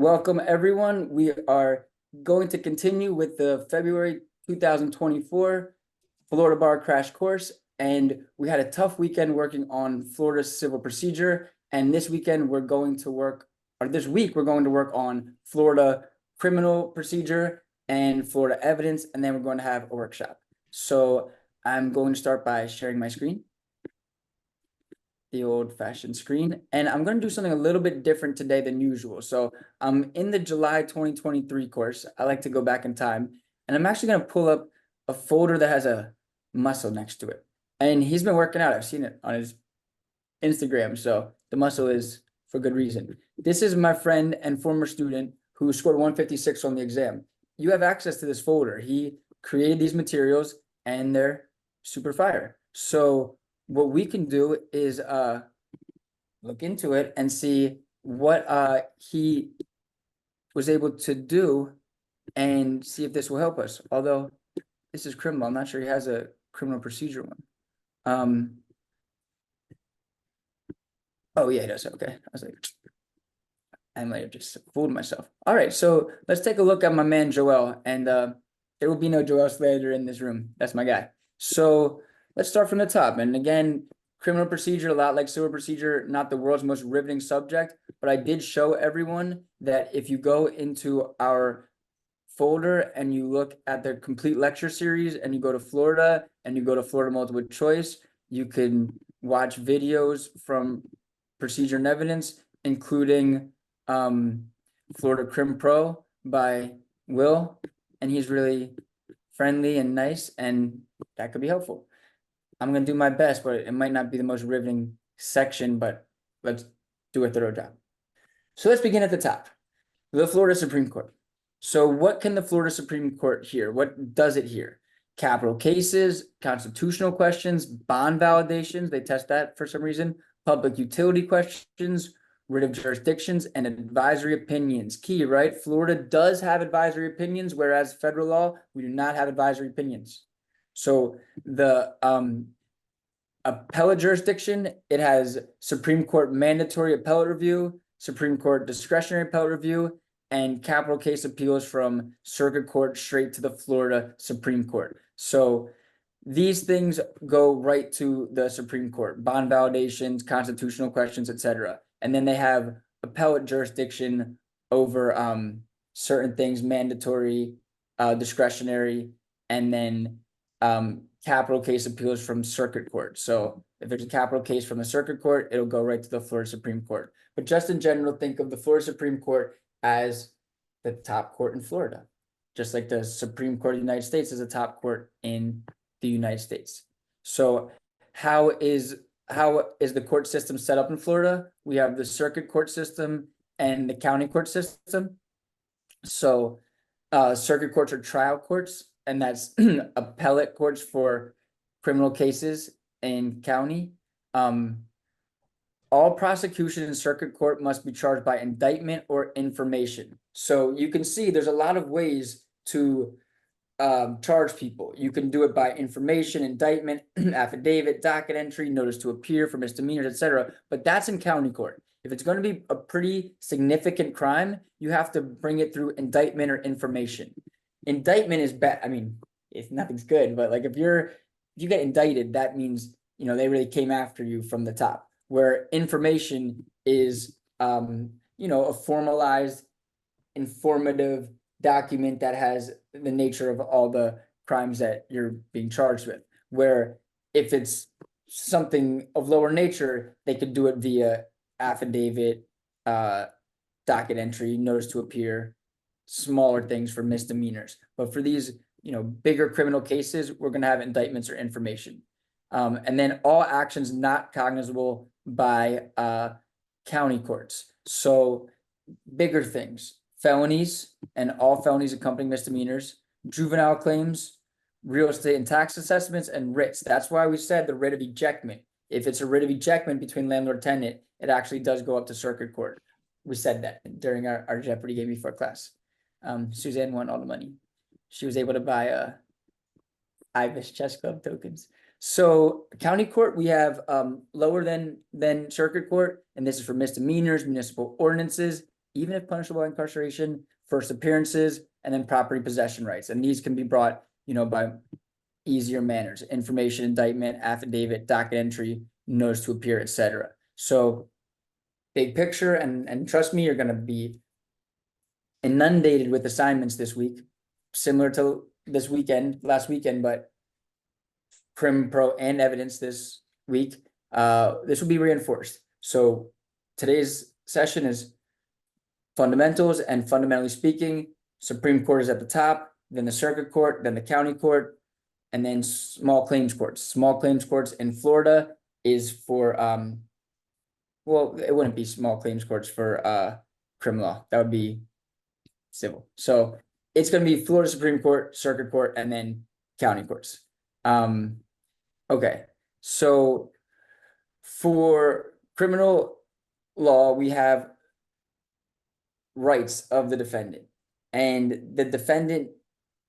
Welcome, everyone. We are going to continue with the February 2024 Florida Bar Crash Course. And we had a tough weekend working on Florida Civil Procedure. And this weekend, we're going to work, or this week, we're going to work on Florida Criminal Procedure and Florida Evidence. And then we're going to have a workshop. So I'm going to start by sharing my screen. The old-fashioned screen, and I'm going to do something a little bit different today than usual. So in the July 2023 course, I like to go back in time, and I'm actually going to pull up a folder that has a muscle next to it. And he's been working out. I've seen it on his Instagram, so the muscle is for good reason. This is my friend and former student who scored 156 on the exam. You have access to this folder. He created these materials, and they're super fire. So what we can do is look into it and see what he was able to do and see if this will help us. Although this is criminal, I'm not sure he has a criminal procedure one. Oh yeah, he does. Okay. I was like, I might have just fooled myself. All right, so let's take a look at my man Joel, and there will be no Joel Slater in this room. That's my guy. So let's start from the top. And again, criminal procedure, a lot like civil procedure, not the world's most riveting subject, but I did show everyone that if you go into our folder and you look at the complete lecture series and you go to Florida and you go to Florida multiple choice, you can watch videos from procedure and evidence, including Florida Crim Pro by Will, and he's really friendly and nice, and that could be helpful. I'm going to do my best, but it might not be the most riveting section, but let's do a thorough job. So let's begin at the top. The Florida Supreme Court. So what can the Florida Supreme Court hear? What does it hear? Capital cases, constitutional questions, bond validations, they test that for some reason, public utility questions, writ of jurisdictions, and advisory opinions. Key, right? Florida does have advisory opinions, whereas federal law, we do not have advisory opinions. So the appellate jurisdiction, it has Supreme Court mandatory appellate review, Supreme Court discretionary appellate review, and capital case appeals from circuit court straight to the Florida Supreme Court. So these things go right to the Supreme Court, bond validations, constitutional questions, etc. And then they have appellate jurisdiction over certain things, mandatory, discretionary, and then capital case appeals from circuit court. So if there's a capital case from the circuit court, it'll go right to the Florida Supreme Court. But just in general, think of the Florida Supreme Court as the top court in Florida, just like the Supreme Court of the United States is a top court in the United States. So how is the court system set up in Florida? We have the circuit court system and the county court system. So circuit courts are trial courts, and that's appellate courts for criminal cases in county. All prosecution in circuit court must be charged by indictment or information. So you can see there's a lot of ways to charge people. You can do it by information, indictment, affidavit, docket entry, notice to appear for misdemeanors, etc. But that's in county court. If it's going to be a pretty significant crime, you have to bring it through indictment or information. Indictment is bad. I mean, if nothing's good, but like if you get indicted, that means, you know, they really came after you from the top. Where information is, you know, a formalized, informative document that has the nature of all the crimes that you're being charged with. Where if it's something of lower nature, they could do it via affidavit, docket entry, notice to appear, smaller things for misdemeanors. But for these, you know, bigger criminal cases, we're going to have indictments or information. And then all actions not cognizable by county courts. So bigger things, felonies and all felonies accompanying misdemeanors, juvenile claims, real estate and tax assessments, and writs. That's why we said the writ of ejectment. If it's a writ of ejectment between landlord and tenant, it actually does go up to circuit court. We said that during our Jeopardy game before class. Suzanne won all the money. She was able to buy Ibis chess club tokens. So county court, we have lower than circuit court, and this is for misdemeanors, municipal ordinances, even if punishable by incarceration, first appearances, and then property possession rights. And these can be brought, by easier manners, information, indictment, affidavit, docket entry, notice to appear, etc. So big picture, and trust me, you're gonna be inundated with assignments this week, similar to last weekend, but Crim, Pro, and evidence this week. This will be reinforced. So today's session is fundamentals, and fundamentally speaking, Supreme Court is at the top, then the circuit court, then the county court, and then small claims courts. Small claims courts in Florida is for well, it wouldn't be small claims courts for criminal law. That would be civil. So it's going to be Florida Supreme Court, circuit court, and then county courts. Okay, so for criminal law, we have rights of the defendant, and the defendant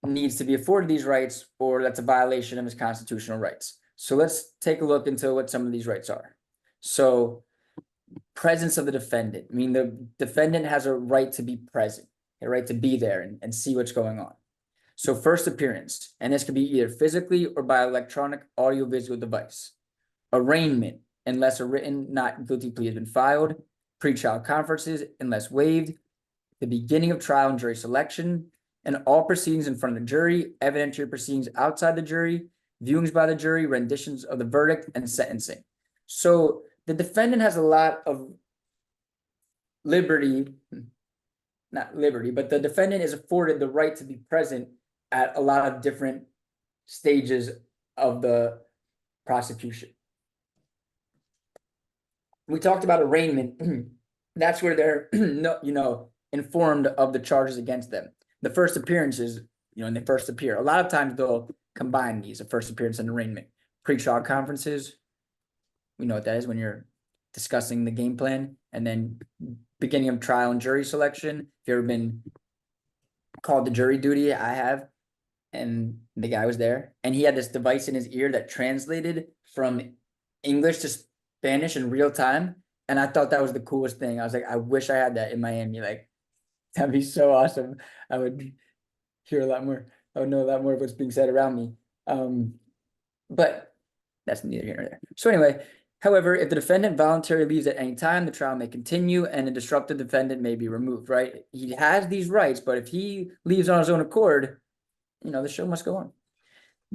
needs to be afforded these rights, or that's a violation of his constitutional rights. So let's take a look into what some of these rights are. So presence of the defendant, I mean, the defendant has a right to be present, a right to be there and see what's going on. So first appearance, and this could be either physically or by electronic audiovisual device. Arraignment, unless a written not guilty plea has been filed. Pretrial conferences, unless waived. The beginning of trial and jury selection, and all proceedings in front of the jury, evidentiary proceedings outside the jury, viewings by the jury, renditions of the verdict, and sentencing. So the defendant has a lot of liberty, not liberty, but the defendant is afforded the right to be present at a lot of different stages of the prosecution. We talked about arraignment. That's where they're informed of the charges against them. The first appearances, and they first appear. A lot of times they'll combine these, a first appearance and arraignment. Pre-trial conferences, we know what that is, when you're discussing the game plan. And then beginning of trial and jury selection. If you've ever been called to jury duty, I have. And the guy was there, and he had this device in his ear that translated from English to Spanish in real time. And I thought that was the coolest thing. I was like, I wish I had that in Miami. Like, that'd be so awesome. I would hear a lot more. I would know a lot more of what's being said around me. But that's neither here nor there. So anyway, however, if the defendant voluntarily leaves at any time, the trial may continue and a disruptive defendant may be removed, right? He has these rights, but if he leaves on his own accord, the show must go on.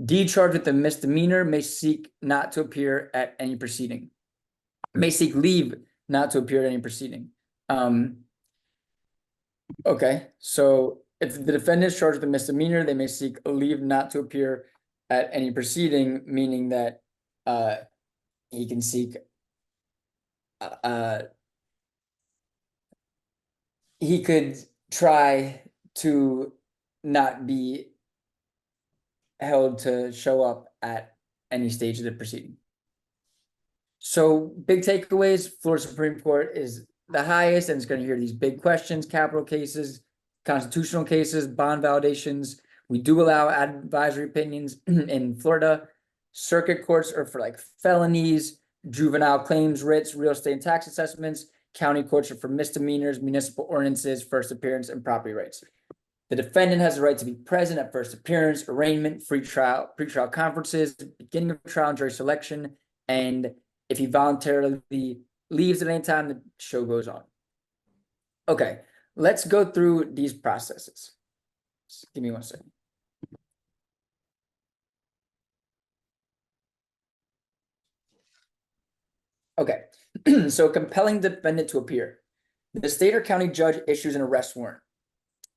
D, charged with a misdemeanor, may seek not to appear at any proceeding. May seek leave not to appear at any proceeding. Okay, so if the defendant is charged with a misdemeanor, they may seek a leave not to appear at any proceeding, meaning that he can seek he could try to not be held to show up at any stage of the proceeding. So big takeaways, Florida Supreme Court is the highest, and it's going to hear these big questions, capital cases, constitutional cases, bond validations. We do allow advisory opinions in Florida. Circuit courts are for like felonies, juvenile claims, writs, real estate and tax assessments. County courts are for misdemeanors, municipal ordinances, first appearance, and property rights. The defendant has the right to be present at first appearance, arraignment, pretrial conferences, beginning of trial and jury selection, and if he voluntarily leaves at any time, the show goes on. Okay, let's go through these processes. Just give me 1 second. Okay, so compelling the defendant to appear. The state or county judge issues an arrest warrant.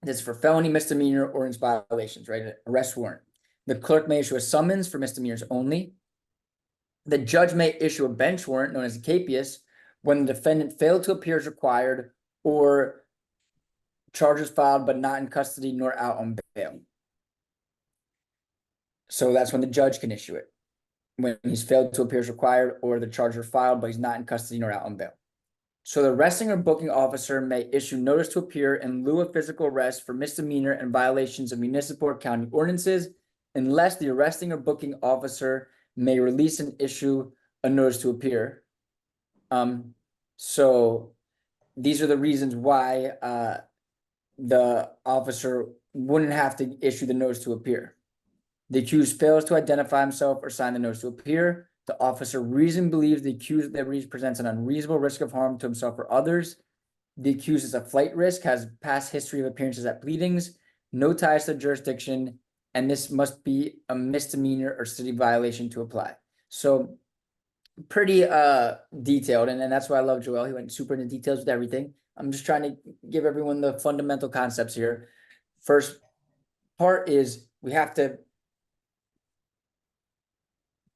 This is for felony, misdemeanor, ordinance violations, right? An arrest warrant. The clerk may issue a summons for misdemeanors only. The judge may issue a bench warrant known as a capias when the defendant failed to appear as required or charges filed but not in custody nor out on bail. So that's when the judge can issue it, when he's failed to appear as required or the charges are filed but he's not in custody nor out on bail. So the arresting or booking officer may issue notice to appear in lieu of physical arrest for misdemeanor and violations of municipal or county ordinances, unless the arresting or booking officer may release and issue a notice to appear. So these are the reasons why the officer wouldn't have to issue the notice to appear. The accused fails to identify himself or sign the notice to appear. The officer reasonably believes the accused presents an unreasonable risk of harm to himself or others. The accused is a flight risk, has past history of appearances at pleadings, no ties to jurisdiction, and this must be a misdemeanor or city violation to apply. So pretty detailed, and that's why I love Joel. He went super into details with everything. I'm just trying to give everyone the fundamental concepts here. First part is we have to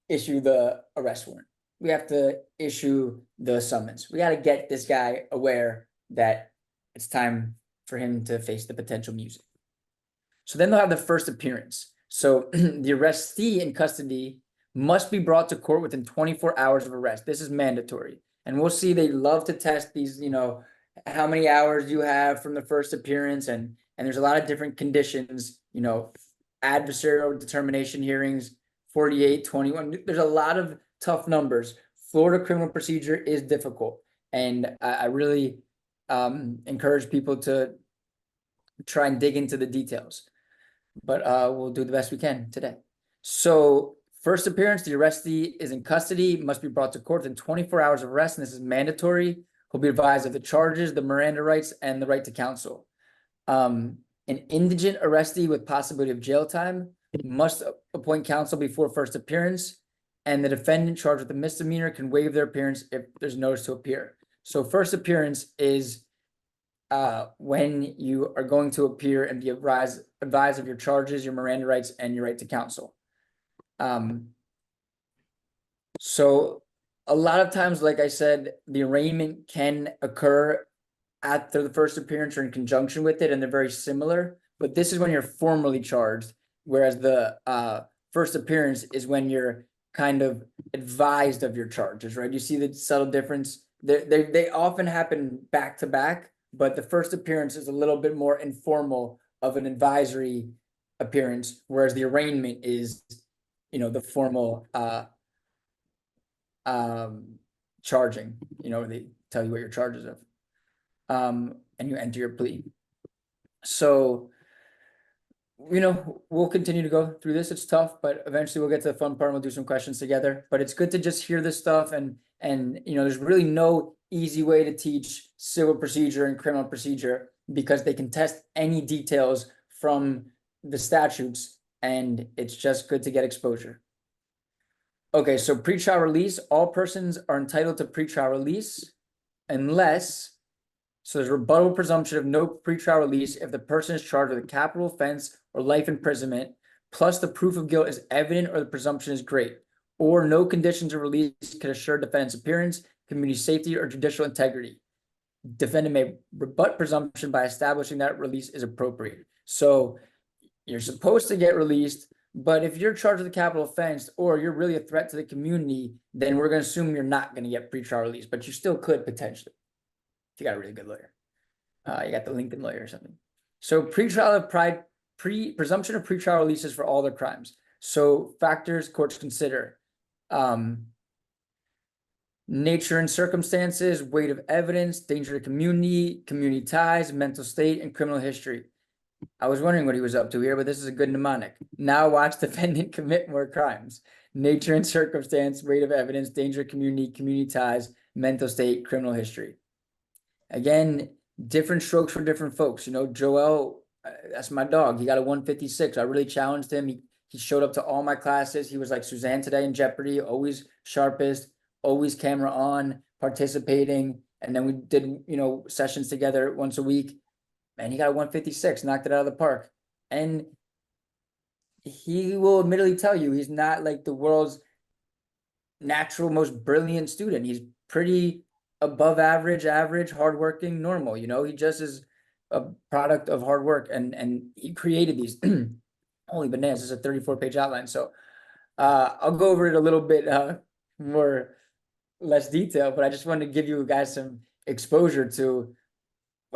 issue the arrest warrant. We have to issue the summons. We got to get this guy aware that it's time for him to face the potential music. So then they'll have the first appearance. So the arrestee in custody must be brought to court within 24 hours of arrest. This is mandatory. And we'll see they love to test these, how many hours you have from the first appearance. And there's a lot of different conditions, adversarial determination hearings, 48, 21. There's a lot of tough numbers. Florida criminal procedure is difficult. And I really encourage people to try and dig into the details. But we'll do the best we can today. So first appearance, the arrestee is in custody, must be brought to court within 24 hours of arrest, and this is mandatory. He'll be advised of the charges, the Miranda rights, and the right to counsel. An indigent arrestee with possibility of jail time must appoint counsel before first appearance, and the defendant charged with a misdemeanor can waive their appearance if there's notice to appear. So first appearance is when you are going to appear and be advised of your charges, your Miranda rights, and your right to counsel. So a lot of times, like I said, the arraignment can occur after the first appearance or in conjunction with it, and they're very similar, but this is when you're formally charged, whereas the first appearance is when you're kind of advised of your charges, right? You see the subtle difference? They often happen back to back, but the first appearance is a little bit more informal of an advisory appearance, whereas the arraignment is, the formal charging, they tell you what your charges of, and you enter your plea. So, we'll continue to go through this. It's tough, but eventually we'll get to the fun part and we'll do some questions together. But it's good to just hear this stuff, and there's really no easy way to teach civil procedure and criminal procedure because they can test any details from the statutes, and it's just good to get exposure. Okay, so pretrial release, all persons are entitled to pretrial release unless, so there's a rebuttable presumption of no pretrial release if the person is charged with a capital offense or life imprisonment, plus the proof of guilt is evident or the presumption is great, or no conditions of release can assure defendant's appearance, community safety, or judicial integrity. Defendant may rebut presumption by establishing that release is appropriate. So you're supposed to get released, but if you're charged with a capital offense or you're really a threat to the community, then we're going to assume you're not going to get pretrial release, but you still could potentially. If you got a really good lawyer. You got the Lincoln lawyer or something. So presumption of pretrial releases for all their crimes. So factors courts consider. Nature and circumstances, weight of evidence, danger to community, community ties, mental state, and criminal history. I was wondering what he was up to here, but this is a good mnemonic. Now watch defendant commit more crimes. Nature and circumstance, weight of evidence, danger to community, community ties, mental state, criminal history. Again, different strokes for different folks. Joel, that's my dog. He got a 156. I really challenged him. He showed up to all my classes. He was like Suzanne today in Jeopardy, always sharpest, always camera on, participating. And then we did, sessions together once a week. Man, he got a 156, knocked it out of the park. And he will admittedly tell you he's not like the world's natural, most brilliant student. He's pretty above average, hardworking, normal. He just is a product of hard work, and he created these. Holy bananas, this is a 34-page outline. So I'll go over it a little bit less detail, but I just wanted to give you guys some exposure to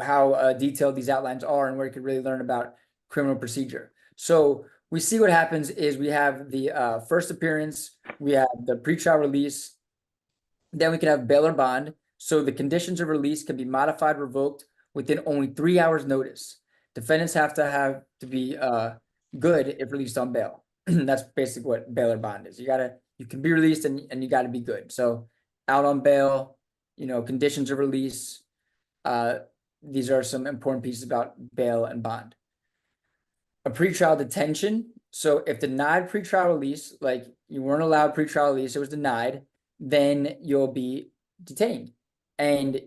how detailed these outlines are and where you could really learn about criminal procedure. So we see what happens is we have the first appearance, we have the pretrial release, then we can have bail or bond. So the conditions of release can be modified, revoked within only 3 hours notice. Defendants have to be good if released on bail. That's basically what bail or bond is. You can be released and you gotta be good. So out on bail, conditions of release. These are some important pieces about bail and bond. A pretrial detention. So if denied pretrial release, like you weren't allowed pretrial release, it was denied, then you'll be detained. And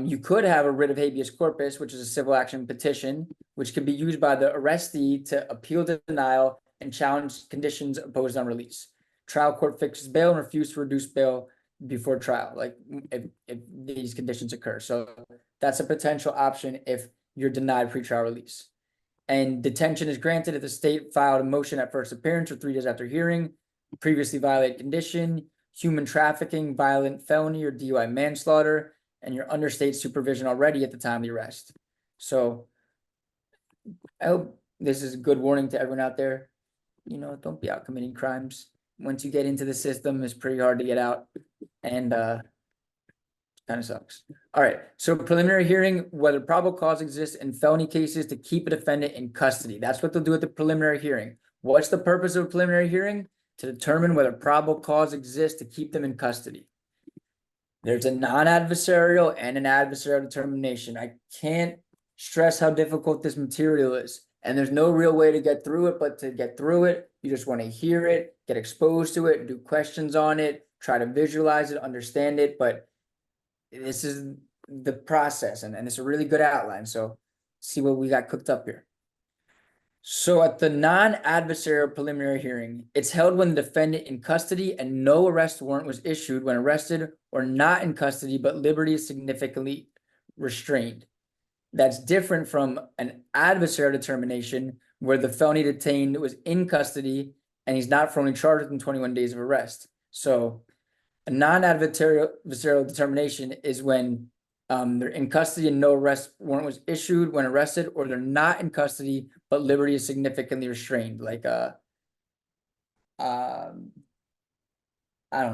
you could have a writ of habeas corpus, which is a civil action petition, which can be used by the arrestee to appeal the denial and challenge conditions imposed on release. Trial court fixes bail and refuses to reduce bail before trial, like if these conditions occur. So that's a potential option if you're denied pretrial release. And detention is granted if the state filed a motion at first appearance or 3 days after hearing, previously violated condition, human trafficking, violent felony, or DUI manslaughter, and you're under state supervision already at the time of the arrest. So I hope this is a good warning to everyone out there. Don't be out committing crimes. Once you get into the system, it's pretty hard to get out, and kind of sucks. All right, so preliminary hearing, whether probable cause exists in felony cases to keep a defendant in custody. That's what they'll do at the preliminary hearing. What's the purpose of a preliminary hearing? To determine whether probable cause exists to keep them in custody. There's a non-adversarial and an adversarial determination. I can't stress how difficult this material is. And there's no real way to get through it, but to get through it, you just want to hear it, get exposed to it, do questions on it, try to visualize it, understand it. But this is the process, and it's a really good outline. So see what we got cooked up here. So at the non-adversarial preliminary hearing, it's held when the defendant in custody and no arrest warrant was issued when arrested, or not in custody, but liberty is significantly restrained. That's different from an adversarial determination where the felony detained was in custody and he's not formally charged within 21 days of arrest. So a non-adversarial determination is when they're in custody and no arrest warrant was issued when arrested, or they're not in custody but liberty is significantly restrained, like I don't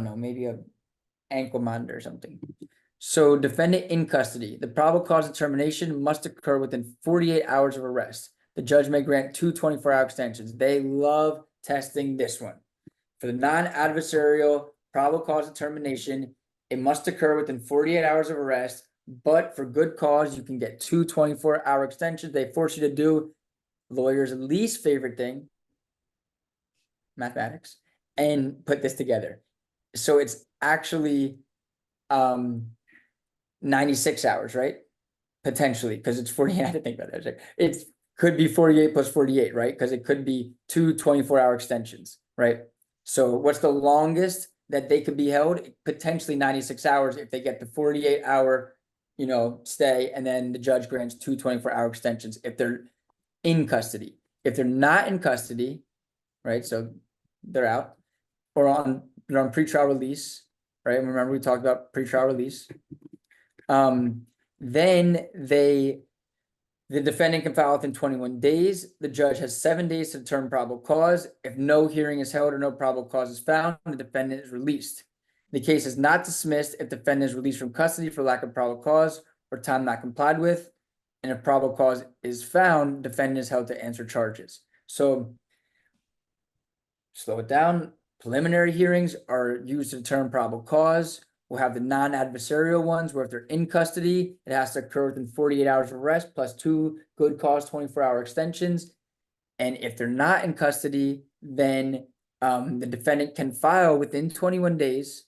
know, maybe a ankle monitor or something. So defendant in custody, the probable cause determination must occur within 48 hours of arrest. The judge may grant 2 24-hour extensions. They love testing this one. For the non-adversarial probable cause determination, it must occur within 48 hours of arrest, but for good cause, you can get 2 24-hour extensions. They force you to do lawyers' least favorite thing, mathematics, and put this together. So it's actually 96 hours, right? Potentially, because it's 48. I had to think about that. It could be 48 plus 48, right? Because it could be 2 24-hour extensions, right? So what's the longest that they could be held? Potentially 96 hours if they get the 48-hour, stay, and then the judge grants 2 24-hour extensions if they're in custody. If they're not in custody, right? So they're out, or they're on pretrial release, right? Remember we talked about pretrial release. Then the defendant can file within 21 days. The judge has 7 days to determine probable cause. If no hearing is held or no probable cause is found, the defendant is released. The case is not dismissed if defendant is released from custody for lack of probable cause or time not complied with. And if probable cause is found, defendant is held to answer charges. So slow it down. Preliminary hearings are used to determine probable cause. We'll have the non-adversarial ones where if they're in custody, it has to occur within 48 hours of arrest plus 2 good cause 24-hour extensions. And if they're not in custody, then the defendant can file within 21 days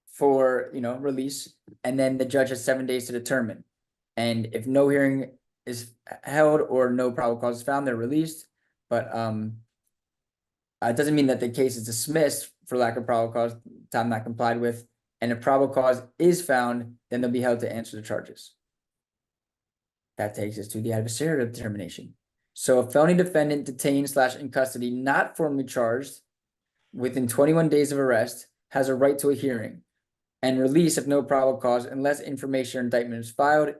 for release, and then the judge has 7 days to determine. And if no hearing is held or no probable cause is found, they're released. But it doesn't mean that the case is dismissed for lack of probable cause, time not complied with. And if probable cause is found, then they'll be held to answer the charges. That takes us to the adversarial determination. So a felony defendant detained / in custody, not formally charged within 21 days of arrest, has a right to a hearing and release if no probable cause, unless information or indictment is filed.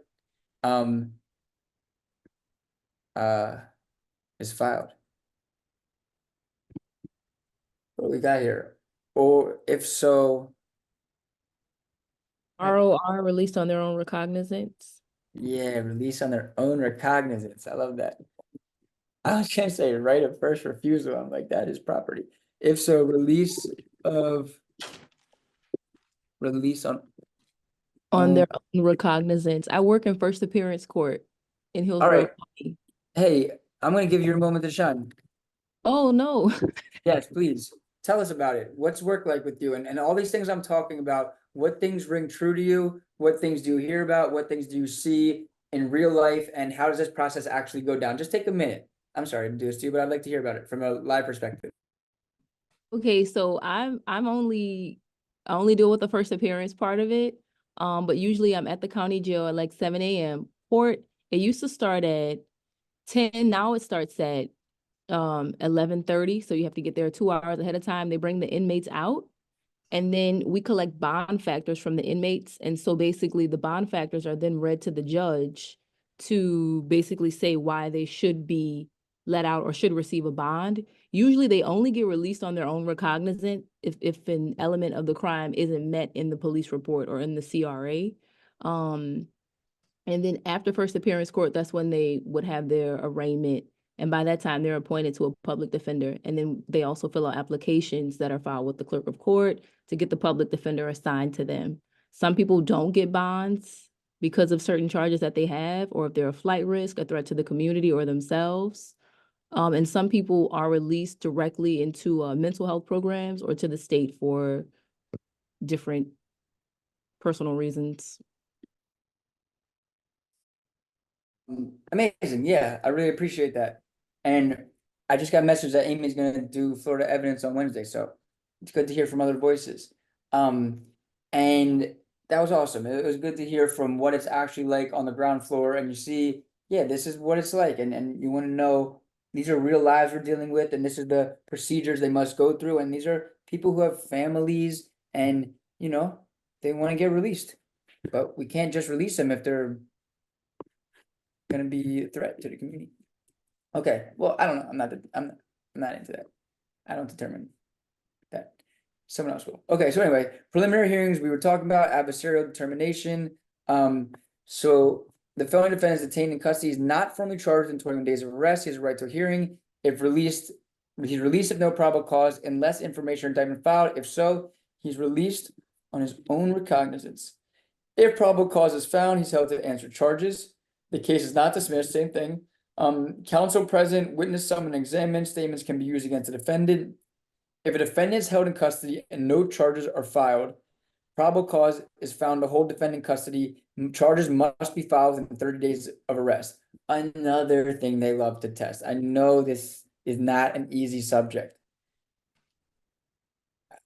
What do we got here? Or if so, ROR, released on their own recognizance. Yeah, release on their own recognizance. I love that. I was gonna say right of first refusal. I'm like, that is property. If so, of release on On own. their own recognizance. I work in first appearance court in All Hillsborough right. County. Hey, I'm gonna give you a moment to shine. Oh no. Yes, please. Tell us about it. What's work like with you? And all these things I'm talking about, what things ring true to you? What things do you hear about? What things do you see in real life? And how does this process actually go down? Just take a minute. I'm sorry to do this to you, but I'd like to hear about it from a live perspective. Okay, so I only deal with the first appearance part of it. But usually I'm at the county jail at like 7 a.m. Court, it used to start at 10. Now it starts at 11:30. So you have to get there 2 hours ahead of time. They bring the inmates out. And then we collect bond factors from the inmates. And so basically the bond factors are then read to the judge to basically say why they should be let out or should receive a bond. Usually they only get released on their own recognizance if an element of the crime isn't met in the police report or in the CRA. Um, and then after first appearance court, that's when they would have their arraignment. And by that time, they're appointed to a public defender. And then they also fill out applications that are filed with the clerk of court to get the public defender assigned to them. Some people don't get bonds because of certain charges that they have, or if they're a flight risk, a threat to the community or themselves. And some people are released directly into mental health programs or to the state for different personal reasons. Amazing. Yeah, I really appreciate that. And I just got a message that Amy's gonna do Florida evidence on Wednesday, so it's good to hear from other voices. Um, and that was awesome. It was good to hear from what it's actually like on the ground floor, and you see, yeah, this is what it's like, and you want to know these are real lives we're dealing with, and this is the procedures they must go through, and these are people who have families, and they want to get released, but we can't just release them if they're gonna be a threat to the community. Okay, well, I don't know. I'm not into that. I don't determine that. Someone else will. Okay, so anyway, preliminary hearings, we were talking about adversarial determination. So the felony defendant is detained in custody, is not formally charged in 21 days of arrest. He has a right to a hearing. If released, he's released if no probable cause, unless information or indictment filed. If so, he's released on his own recognizance. If probable cause is found, he's held to answer charges. The case is not dismissed, same thing. Counsel present, witness summoned, examined, statements can be used against the defendant. If a defendant is held in custody and no charges are filed, probable cause is found to hold defendant in custody. Charges must be filed within 30 days of arrest. Another thing they love to test. I know this is not an easy subject.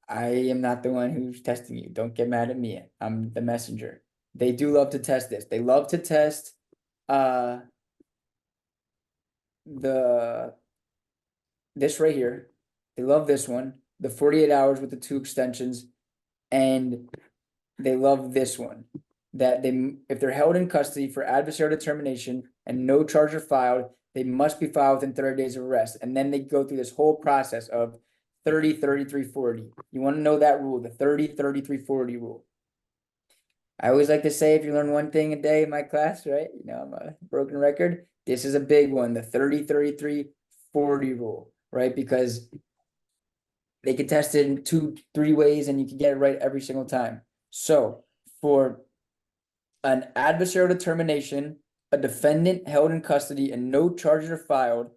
I am not the one who's testing you. Don't get mad at me. I'm the messenger. They do love to test this. They love to test uh the this right here. They love this one, the 48 hours with the 2 extensions, and they love this one. That if they're held in custody for adversarial determination and no charge are filed, they must be filed within 30 days of arrest. And then they go through this whole process of 30, 33, 40. You want to know that rule, the 30, 33, 40 rule. I always like to say if you learn one thing a day in my class, right? I'm a broken record. This is a big one, the 30, 33, 40 rule, right? Because they can test it in 2, 3 ways and you can get it right every single time. So for an adversarial determination, a defendant held in custody and no charges are filed,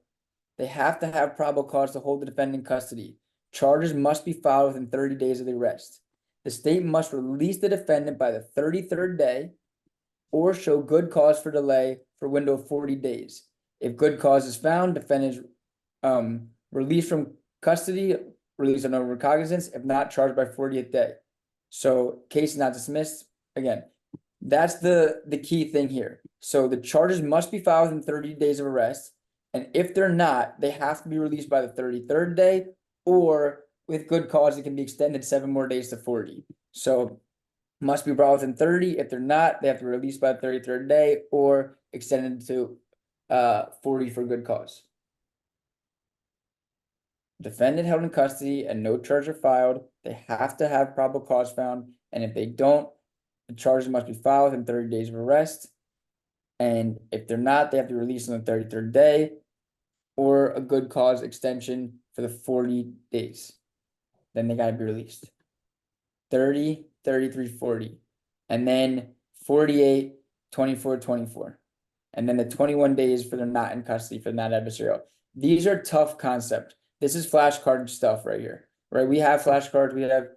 they have to have probable cause to hold the defendant in custody. Charges must be filed within 30 days of the arrest. The state must release the defendant by the 33rd day or show good cause for delay for a window of 40 days. If good cause is found, defendant is released from custody, released on no recognizance, if not charged by 40th day. So case is not dismissed. Again, that's the key thing here. So the charges must be filed within 30 days of arrest. And if they're not, they have to be released by the 33rd day, or with good cause, it can be extended 7 more days to 40. So must be brought within 30. If they're not, they have to be released by the 33rd day or extended to 40 for good cause. Defendant held in custody and no charge are filed. They have to have probable cause found. And if they don't, the charges must be filed within 30 days of arrest. And if they're not, they have to release on the 33rd day or a good cause extension for the 40 days. Then they gotta be released. 30, 33, 40. And then 48, 24, 24. And then the 21 days for they're not in custody for not adversarial. These are tough concepts. This is flashcard stuff right here, right? We have flashcards, we have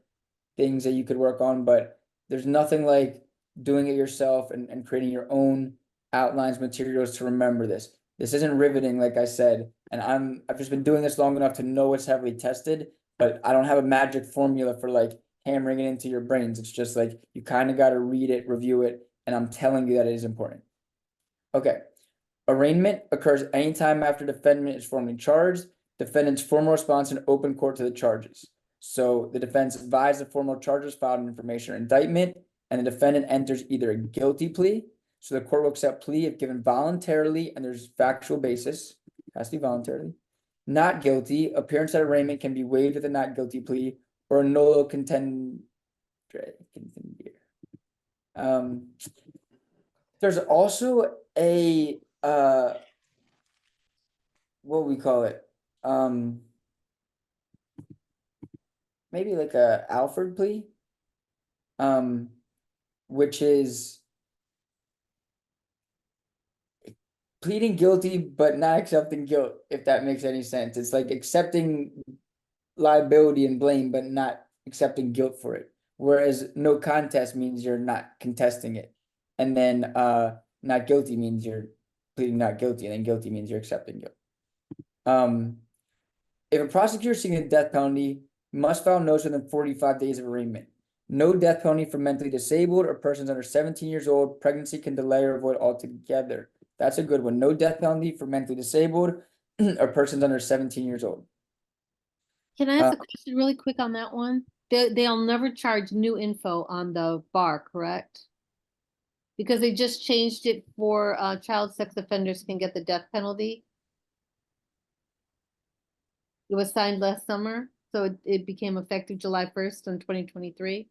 things that you could work on, but there's nothing like doing it yourself and creating your own outlines, materials to remember this. This isn't riveting, like I said, and I've just been doing this long enough to know it's heavily tested, but I don't have a magic formula for like hammering it into your brains. It's just like you kind of got to read it, review it, and I'm telling you that it is important. Okay. Arraignment occurs anytime after defendant is formally charged. Defendant's formal response in open court to the charges. So the defense advised the formal charges filed in information or indictment, and the defendant enters either a guilty plea. So the court will accept plea if given voluntarily and there's factual basis. Has to be voluntarily. Not guilty. Appearance at arraignment can be waived with a not guilty plea or a nolo contendere. There's also a what we call it, maybe like a Alford plea, which is pleading guilty but not accepting guilt, if that makes any sense. It's like accepting liability and blame but not accepting guilt for it, whereas no contest means you're not contesting it, and then not guilty means you're pleading not guilty, and then guilty means you're accepting guilt. If a prosecutor seeking a death penalty must file notice within 45 days of arraignment. No death penalty for mentally disabled or persons under 17 years old. Pregnancy can delay or avoid altogether. That's a good one. No death penalty for mentally disabled or persons under 17 years old. Can I ask a question really quick on that one? They'll never charge new info on the bar, correct? Because they just changed it for child sex offenders can get the death penalty. It was signed last summer, so it became effective July 1st in 2023.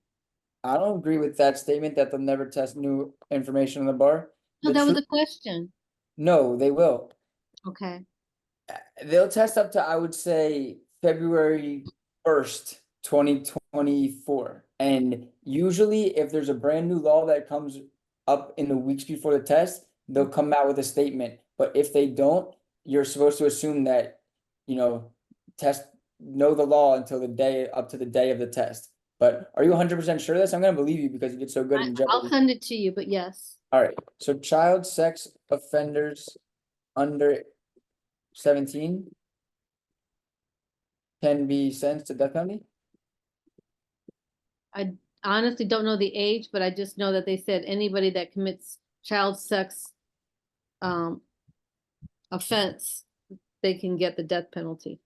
I don't agree with that statement that they'll never test new information on the bar. No, that was a question. No, they will. Okay. They'll test up to, I would say, February 1st, 2024. And usually if there's a brand new law that comes up in the weeks before the test, they'll come out with a statement. But if they don't, you're supposed to assume that, you know, know the law until the day up to the day of the test. But are you 100% sure of this? I'm gonna believe you because you get so good in Jeopardy. I'll send it to you, but yes. All right. So child sex offenders under 17 can be sentenced to death penalty. I honestly don't know the age, but I just know that they said anybody that commits child sex offense, they can get the death penalty.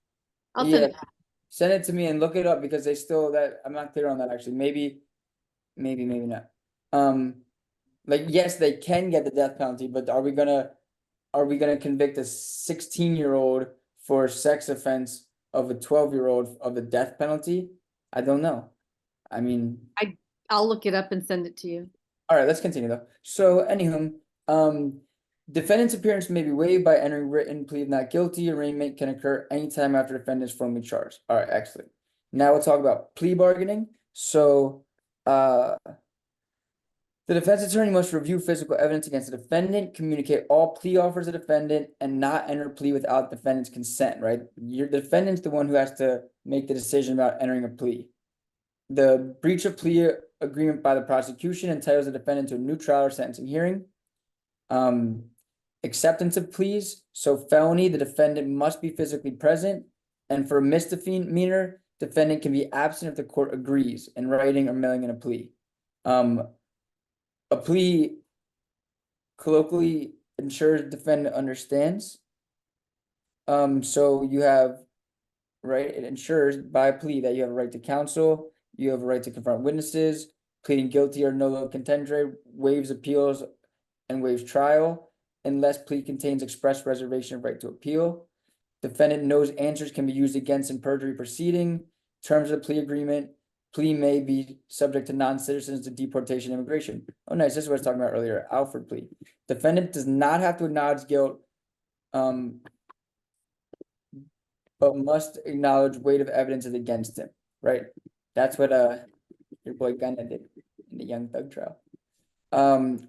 I'll send it. Send it to me and look it up because they still that I'm not clear on that actually. Maybe not. Like yes, they can get the death penalty, but are we gonna convict a 16-year-old for sex offense of a 12-year-old of the death penalty? I don't know. I mean, I'll look it up and send it to you. All right, let's continue though. So anywho, defendant's appearance may be waived by entering written plea of not guilty. Arraignment can occur anytime after defendant is formally charged. All right, excellent. Now we'll talk about plea bargaining. So the defense attorney must review physical evidence against the defendant, communicate all plea offers to the defendant, and not enter a plea without defendant's consent, right? Your defendant's the one who has to make the decision about entering a plea. The breach of plea agreement by the prosecution entitles the defendant to a new trial or sentencing hearing. Acceptance of pleas. So felony, the defendant must be physically present. And for misdemeanor, defendant can be absent if the court agrees in writing or mailing in a plea. A plea colloquially ensures defendant understands. So you have, right, it ensures by plea that you have a right to counsel, you have a right to confront witnesses, pleading guilty or nolo contendere, waives appeals and waives trial, unless plea contains express reservation of right to appeal. Defendant knows answers can be used against in perjury proceeding, terms of the plea agreement, plea may be subject to non-citizens to deportation and immigration. Oh, nice. This is what I was talking about earlier. Alfred plea. Defendant does not have to acknowledge guilt, but must acknowledge weight of evidence is against him, right? That's what your boy Gunna did in the Young Thug trial.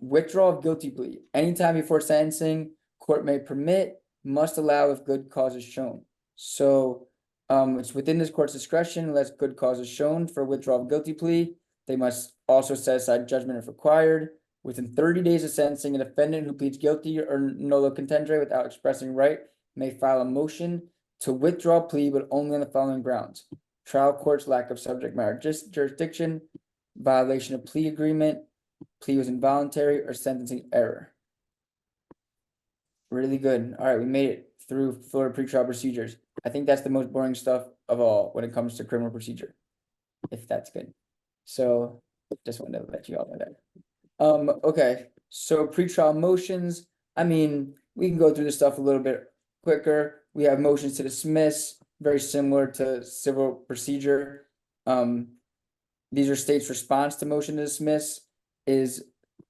Withdrawal of guilty plea. Anytime before sentencing, court may permit, must allow if good cause is shown. So it's within this court's discretion unless good cause is shown for withdrawal of guilty plea. They must also set aside judgment if required. Within 30 days of sentencing, a defendant who pleads guilty or nolo contendere without expressing right may file a motion to withdraw plea, but only on the following grounds: trial court's lack of subject matter jurisdiction, violation of plea agreement, plea was involuntary, or sentencing error. Really good. All right, we made it through Florida pretrial procedures. I think that's the most boring stuff of all when it comes to criminal procedure, if that's good. So just wanted to let you all know that. Okay, so pretrial motions. I mean, we can go through this stuff a little bit quicker. We have motions to dismiss, very similar to civil procedure. These are state's response to motion to dismiss is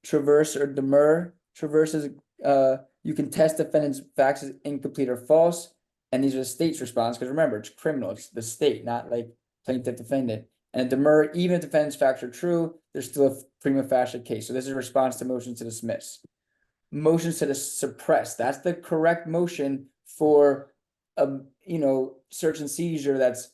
traverse or demur. Traverse is you can test defendant's facts as incomplete or false, and these are the state's response, because remember, it's criminal, it's the state, not like plaintiff defendant. And a demur, even if defendant's facts are true, there's still a prima facie case. So this is a response to motions to dismiss. Motions to suppress, that's the correct motion for a search and seizure that's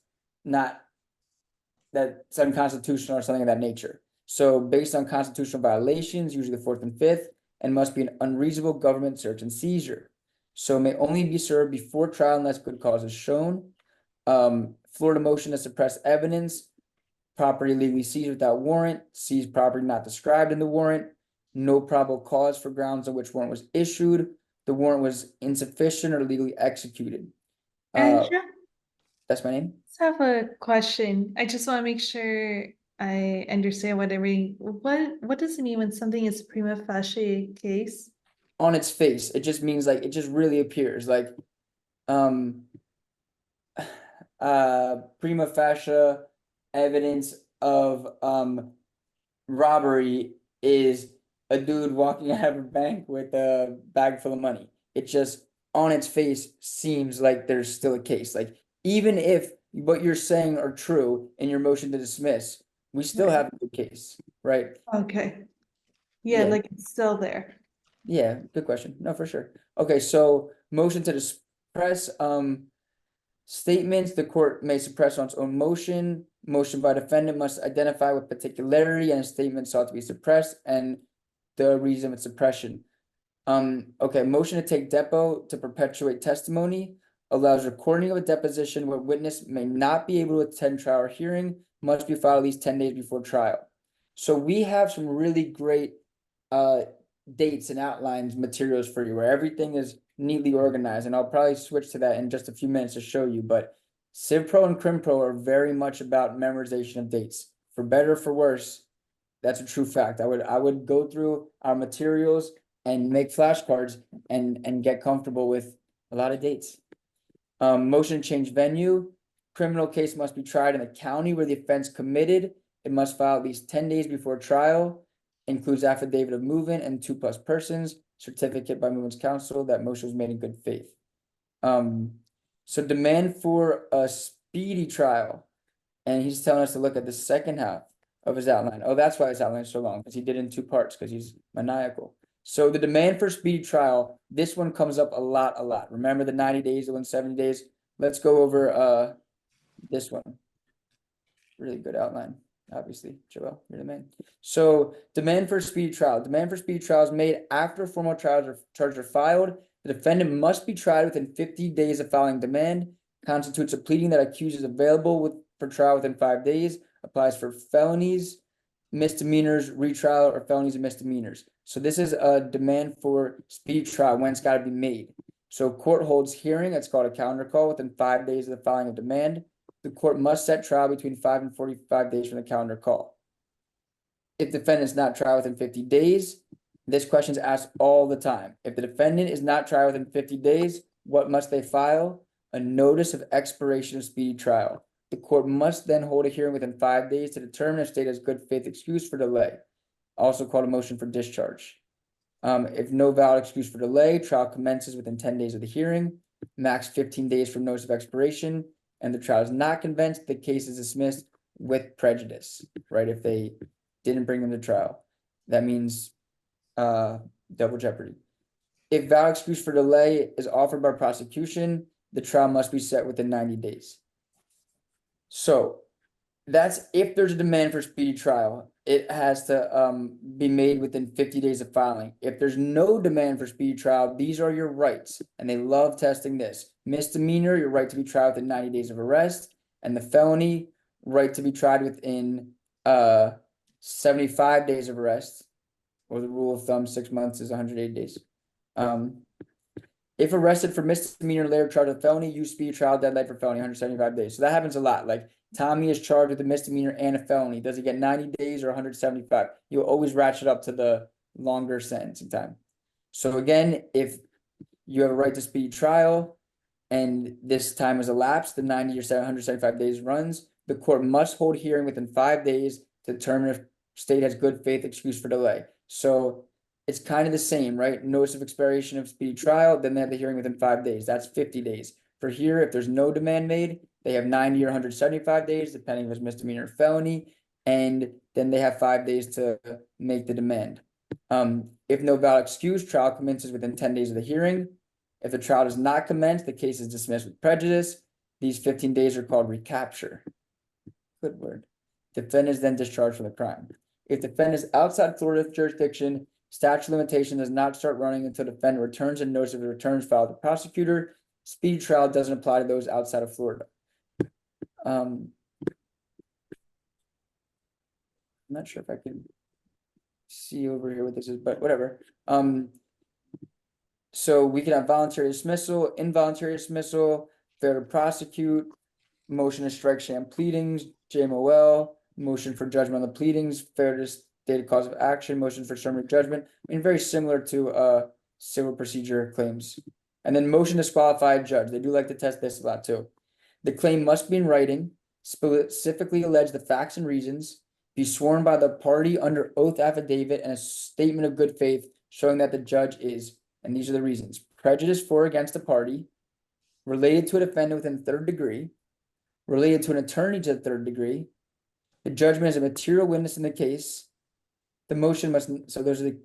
unconstitutional or something of that nature. So based on constitutional violations, usually the 4th and 5th, and must be an unreasonable government search and seizure. So may only be served before trial unless good cause is shown. Florida motion to suppress evidence, property legally seized without warrant, seized property not described in the warrant, no probable cause for grounds on which warrant was issued, the warrant was insufficient or legally executed. Andrew, That's my name. I have a question. I just want to make sure I understand what does it mean when something is prima facie case? On its face, it just means like it just really appears like prima facie evidence of robbery is a dude walking out of a bank with a bag full of money. It just on its face seems like there's still a case. Like even if what you're saying are true in your motion to dismiss, we still have a good case, right? Okay. Yeah, Yeah. like it's still there. Yeah, good question. No, for sure. Okay, so motion to suppress statements, the court may suppress on its own motion. Motion by defendant must identify with particularity and a statement sought to be suppressed and the reason of its suppression. Okay, motion to take depo to perpetuate testimony allows recording of a deposition where witness may not be able to attend trial or hearing, must be filed at least 10 days before trial. So we have some really great dates and outlines materials for you where everything is neatly organized, and I'll probably switch to that in just a few minutes to show you, but Civ Pro and Crim Pro are very much about memorization of dates. For better or for worse, that's a true fact. I would go through our materials and make flashcards and get comfortable with a lot of dates. Motion to change venue. Criminal case must be tried in the county where the offense committed. It must file at least 10 days before trial. Includes affidavit of movement and 2+ persons, certificate by movement's counsel that motion was made in good faith. So demand for a speedy trial. And he's telling us to look at the second half of his outline. Oh, that's why his outline is so long, because he did it in 2 parts, because he's maniacal. So the demand for speedy trial, this one comes up a lot. Remember the 90 days, the 170 days? Let's go over this one. Really good outline. Obviously, Joel, you're the man. So demand for speedy trial. Demand for speedy trial is made after formal charges are filed. The defendant must be tried within 50 days of filing demand. Constitutes a pleading that accuses available for trial within 5 days. Applies for felonies, misdemeanors, retrial, or felonies and misdemeanors. So this is a demand for speedy trial when it's got to be made. So court holds hearing. It's called a calendar call within 5 days of the filing of demand. The court must set trial between 5 and 45 days from the calendar call. If the defendant is not tried within 50 days, this question is asked all the time. If the defendant is not tried within 50 days, what must they file? A notice of expiration of speedy trial. The court must then hold a hearing within 5 days to determine if state has good faith excuse for delay, also called a motion for discharge. If no valid excuse for delay, trial commences within 10 days of the hearing, max 15 days from notice of expiration, and the trial is not convinced, the case is dismissed with prejudice, right? If they didn't bring them to trial, that means double jeopardy. If valid excuse for delay is offered by prosecution, the trial must be set within 90 days. So that's if there's a demand for speedy trial, it has to be made within 50 days of filing. If there's no demand for speedy trial, these are your rights, and they love testing this. Misdemeanor, your right to be tried within 90 days of arrest, and the felony, right to be tried within 75 days of arrest, or the rule of thumb, 6 months is 180 days. If arrested for misdemeanor, later charged with felony, use speedy trial deadline for felony, 175 days. So that happens a lot. Like Tommy is charged with a misdemeanor and a felony. Does he get 90 days or 175? You'll always ratchet up to the longer sentencing time. So again, if you have a right to speedy trial and this time has elapsed, the 90 or 175 days runs, the court must hold hearing within 5 days to determine if state has good faith excuse for delay. So it's kind of the same, right? Notice of expiration of speedy trial, then they have the hearing within 5 days. That's 50 days. For here, if there's no demand made, they have 90 or 175 days, depending if it's misdemeanor or felony, and then they have 5 days to make the demand. If no valid excuse, trial commences within 10 days of the hearing. If the trial does not commence, the case is dismissed with prejudice. These 15 days are called recapture. Good word. Defendant is then discharged from the crime. If defendant is outside Florida jurisdiction, statute of limitation does not start running until defendant returns and notice of the returns filed with the prosecutor. Speedy trial doesn't apply to those outside of Florida. I'm not sure if I can see over here what this is, but whatever. So we can have voluntary dismissal, involuntary dismissal, failure to prosecute, motion to strike sham pleadings, JMOL, motion for judgment on the pleadings, failure to state a cause of action, motion for summary judgment. I mean, very similar to civil procedure claims. And then motion to disqualify a judge. They do like to test this a lot too. The claim must be in writing, specifically allege the facts and reasons, be sworn by the party under oath affidavit and a statement of good faith showing that the judge is, and these are the reasons, prejudice for or against a party, related to a defendant within third degree, related to an attorney to the third degree, the judgment is a material witness in the case, the motion must, so those are the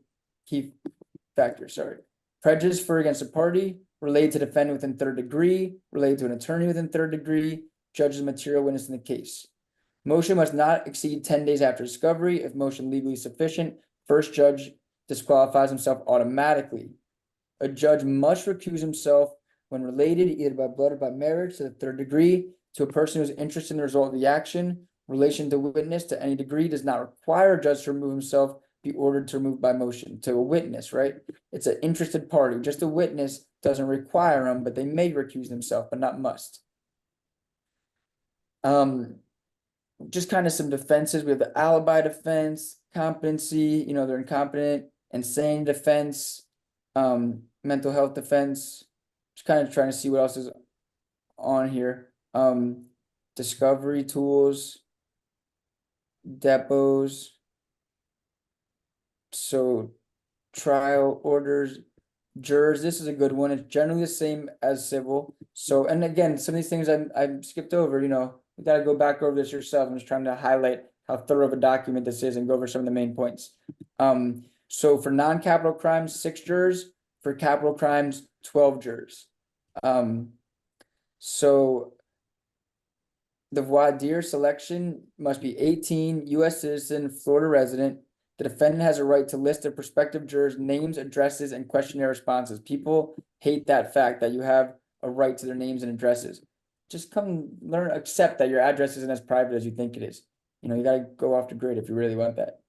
key factors, sorry. Prejudice for or against a party, related to defendant within third degree, related to an attorney within third degree, judge is a material witness in the case. Motion must not exceed 10 days after discovery. If motion legally sufficient, first judge disqualifies himself automatically. A judge must recuse himself when related, either by blood or by marriage, to the third degree, to a person who is interested in the result of the action. Relation to witness to any degree does not require a judge to remove himself, be ordered to remove by motion. To a witness, right? It's an interested party. Just a witness doesn't require him, but they may recuse themselves, but not must. Just kind of some defenses. We have the alibi defense, competency, they're incompetent, insane defense, mental health defense. Just kind of trying to see what else is on here. Discovery tools, depots. So trial orders, jurors, this is a good one. It's generally the same as civil. So, and again, some of these things I skipped over, you got to go back over this yourself. I'm just trying to highlight how thorough of a document this is and go over some of the main points. So for non-capital crimes, 6 jurors. For capital crimes, 12 jurors. So the voir dire selection must be 18, U.S. citizen, Florida resident. The defendant has a right to list of prospective jurors' names, addresses, and questionnaire responses. People hate that fact that you have a right to their names and addresses. Just come learn, accept that your address isn't as private as you think it is. You got to go off the grid if you really want that.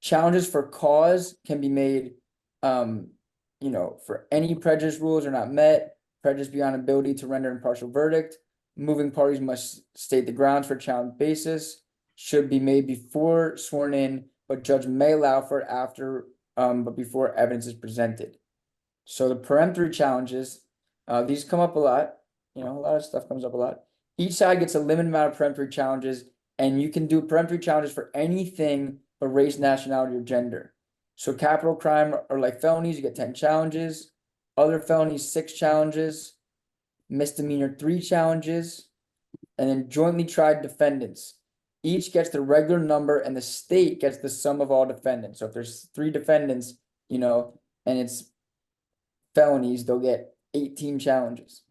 Challenges for cause can be made, for any prejudice rules are not met, prejudice beyond ability to render impartial verdict. Moving parties must state the grounds for challenge basis, should be made before sworn in, but judge may allow for it after, but before evidence is presented. So the peremptory challenges, these come up a lot. A lot of stuff comes up a lot. Each side gets a limited amount of peremptory challenges, and you can do peremptory challenges for anything but race, nationality, or gender. So capital crime or like felonies, you get 10 challenges. Other felonies, 6 challenges. Misdemeanor, 3 challenges. And then jointly tried defendants. Each gets the regular number and the state gets the sum of all defendants. So if there's 3 defendants, you know, and it's felonies, they'll get 18 challenges.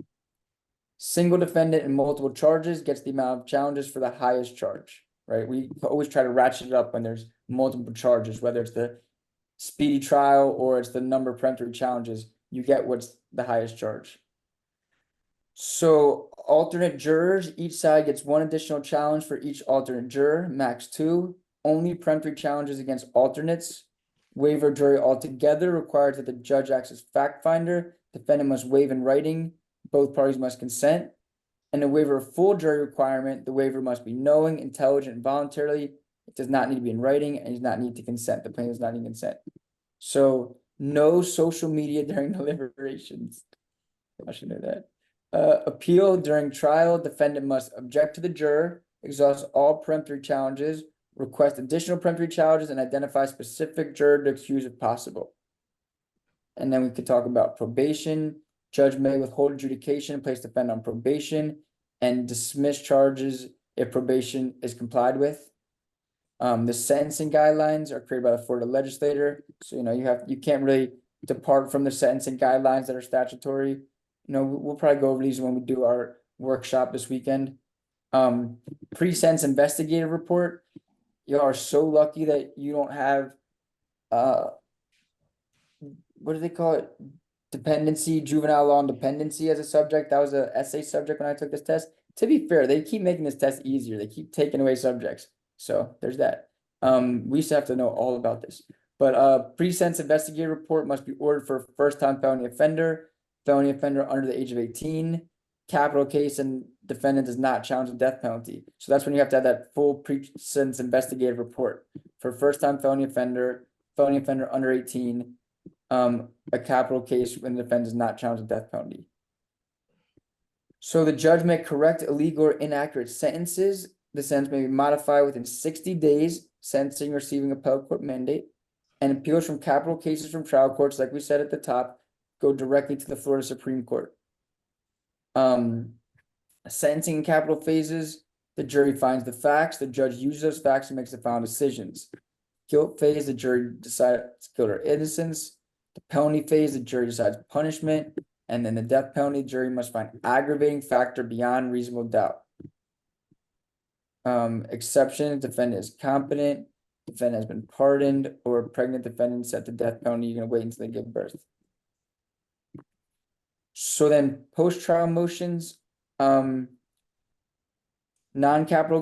Single defendant and multiple charges gets the amount of challenges for the highest charge, right? We always try to ratchet it up when there's multiple charges, whether it's the speedy trial or it's the number of peremptory challenges, you get what's the highest charge. So alternate jurors, each side gets 1 additional challenge for each alternate juror, max 2. Only peremptory challenges against alternates. Waiver jury altogether requires that the judge acts as fact finder. Defendant must waive in writing. Both parties must consent. And a waiver of full jury requirement, the waiver must be knowing, intelligent, and voluntarily. It does not need to be in writing and does not need to consent. The plaintiff does not need consent. So no social media during deliberations. I should know that. Appeal during trial, defendant must object to the juror, exhaust all peremptory challenges, request additional peremptory challenges, and identify specific juror to accuse if possible. And then we could talk about probation. Judge may withhold adjudication, place defendant on probation, and dismiss charges if probation is complied with. The sentencing guidelines are created by the Florida legislator. So, you know, you can't really depart from the sentencing guidelines that are statutory. You know, we'll probably go over these when we do our workshop this weekend. Pre-sentence investigative report. You are so lucky that you don't have, what do they call it? Dependency, juvenile law and dependency as a subject. That was an essay subject when I took this test. To be fair, they keep making this test easier. They keep taking away subjects. So there's that. We used to have to know all about this. But pre-sentence investigative report must be ordered for first-time felony offender under the age of 18, capital case, and defendant does not challenge the death penalty. So that's when you have to have that full pre-sentence investigative report for first-time felony offender under 18, a capital case when the defendant does not challenge the death penalty. So the judge may correct illegal or inaccurate sentences. The sentence may be modified within 60 days, sentencing receiving appellate court mandate, and appeals from capital cases from trial courts, like we said at the top, go directly to the Florida Supreme Court. Sentencing in capital phases, the jury finds the facts, the judge uses those facts and makes the final decisions. Guilt phase, the jury decides guilt or innocence. The penalty phase, the jury decides punishment. And then the death penalty, the jury must find aggravating factor beyond reasonable doubt. Exception, defendant is competent, defendant has been pardoned, or pregnant defendant set the death penalty, you're gonna wait until they give birth. So then post-trial motions, non-capital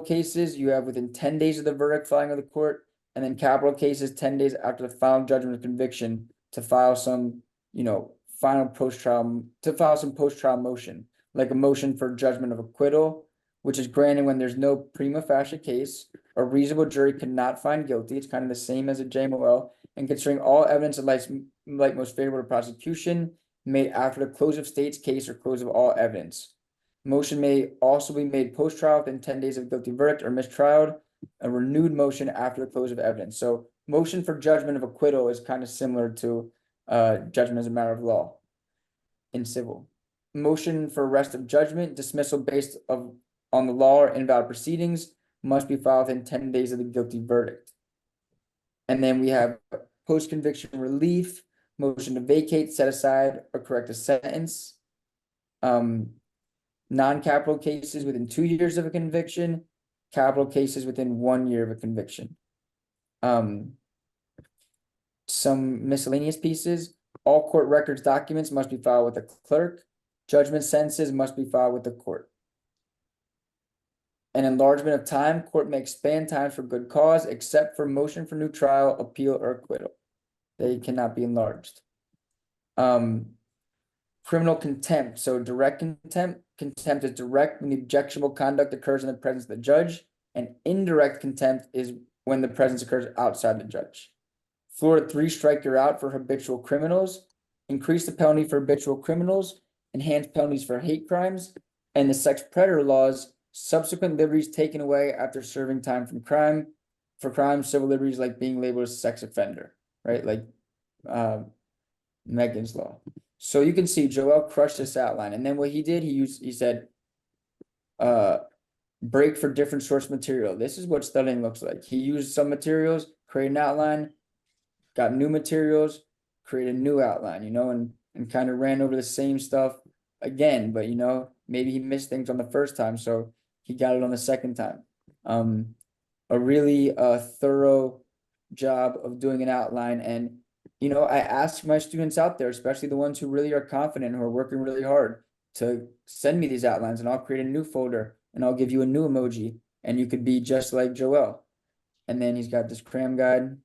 cases, you have within 10 days of the verdict filing of the court, and then capital cases 10 days after the final judgment of conviction to file some, you know, post-trial motion, like a motion for judgment of acquittal, which is granted when there's no prima facie case, a reasonable jury cannot find guilty. It's kind of the same as a JMOL, and considering all evidence of like most favorable to prosecution, made after the close of state's case or close of all evidence. Motion may also be made post-trial within 10 days of guilty verdict or mistrial, a renewed motion after the close of evidence. So motion for judgment of acquittal is kind of similar to judgment as a matter of law in civil. Motion for arrest of judgment, dismissal based on the law or invalid proceedings must be filed within 10 days of the guilty verdict. And then we have post-conviction relief, motion to vacate, set aside, or correct a sentence. Non-capital cases within 2 years of a conviction, capital cases within 1 year of a conviction. Some miscellaneous pieces. All court records documents must be filed with the clerk. Judgment sentences must be filed with the court. An enlargement of time, court may expand times for good cause, except for motion for new trial, appeal, or acquittal. They cannot be enlarged. Criminal contempt. So direct contempt. Contempt is direct when the objectionable conduct occurs in the presence of the judge, and indirect contempt is when the presence occurs outside the judge. Florida 3, strike you're out for habitual criminals. Increase the penalty for habitual criminals. Enhance penalties for hate crimes. And the sex predator laws subsequent liberties taken away after serving time from crime, for crime, civil liberties like being labeled a sex offender, right? Like Megan's Law. So you can see Joel crushed this outline, and then what he did, he said, break for different source material. This is what studying looks like. He used some materials, created an outline, got new materials, created a new outline, you know, and kind of ran over the same stuff again, but you know, maybe he missed things on the first time, so he got it on the second time. A really thorough job of doing an outline. And you know, I ask my students out there, especially the ones who really are confident, who are working really hard, to send me these outlines, and I'll create a new folder and I'll give you a new emoji, and you could be just like Joel. And then he's got this cram guide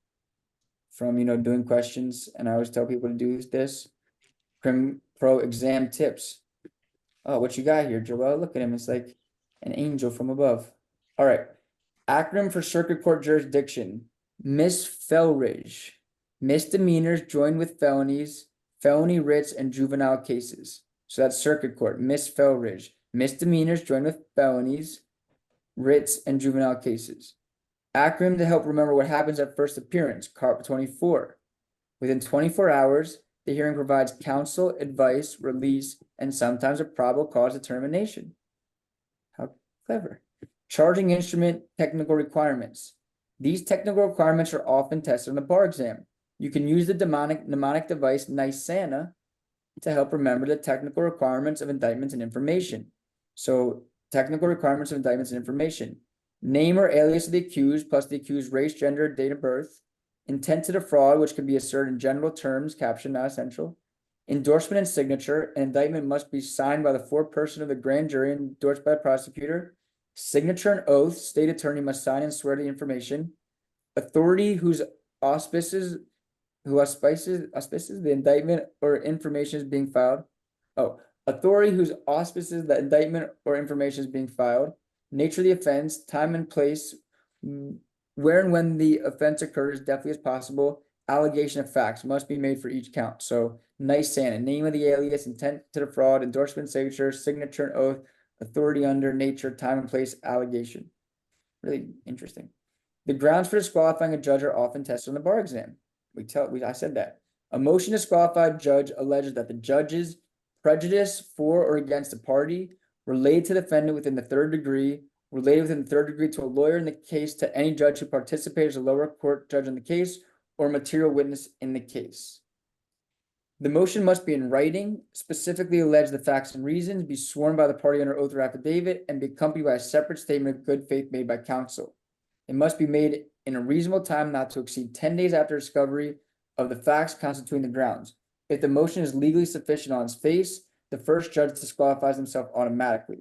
from, you know, doing questions, and I always tell people to do this. Crim Pro exam tips. Oh, what you got here, Joel? Look at him. It's like an angel from above. All right. Acronym for circuit court jurisdiction. Misfelridge. Misdemeanors joined with felonies, felony writs, and juvenile cases. So that's circuit court. Misfelridge. Misdemeanors joined with felonies, writs, and juvenile cases. Acronym to help remember what happens at first appearance. Carp 24. Within 24 hours, the hearing provides counsel, advice, release, and sometimes a probable cause determination. How clever. Charging instrument technical requirements. These technical requirements are often tested on the bar exam. You can use the mnemonic device Nisana to help remember the technical requirements of indictments and information. So, technical requirements of indictments and information. Name or alias of the accused plus the accused's race, gender, date of birth. Intent to defraud, which can be asserted in general terms, caption not essential. Endorsement and signature. An indictment must be signed by the foreperson of the grand jury and endorsed by the prosecutor. Signature and oath. State attorney must sign and swear to the information. Authority whose auspices the indictment or information is being filed. Oh, authority whose auspices the indictment or information is being filed. Nature of the offense, time and place, where and when the offense occurs, definitely as possible. Allegation of facts must be made for each count. So nice Santa, name of the alias, intent to defraud, endorsement, signature and oath, authority under, nature, time and place, allegation. Really interesting. The grounds for disqualifying a judge are often tested on the bar exam. I said that. A motion to disqualify a judge alleges that the judge's prejudice for or against a party, related to the defendant within the third degree, related within the third degree to a lawyer in the case, to any judge who participated as a lower court judge in the case, or material witness in the case. The motion must be in writing, specifically allege the facts and reasons, be sworn by the party under oath or affidavit, and be accompanied by a separate statement of good faith made by counsel. It must be made in a reasonable time not to exceed 10 days after discovery of the facts constituting the grounds. If the motion is legally sufficient on its face, the first judge disqualifies himself automatically.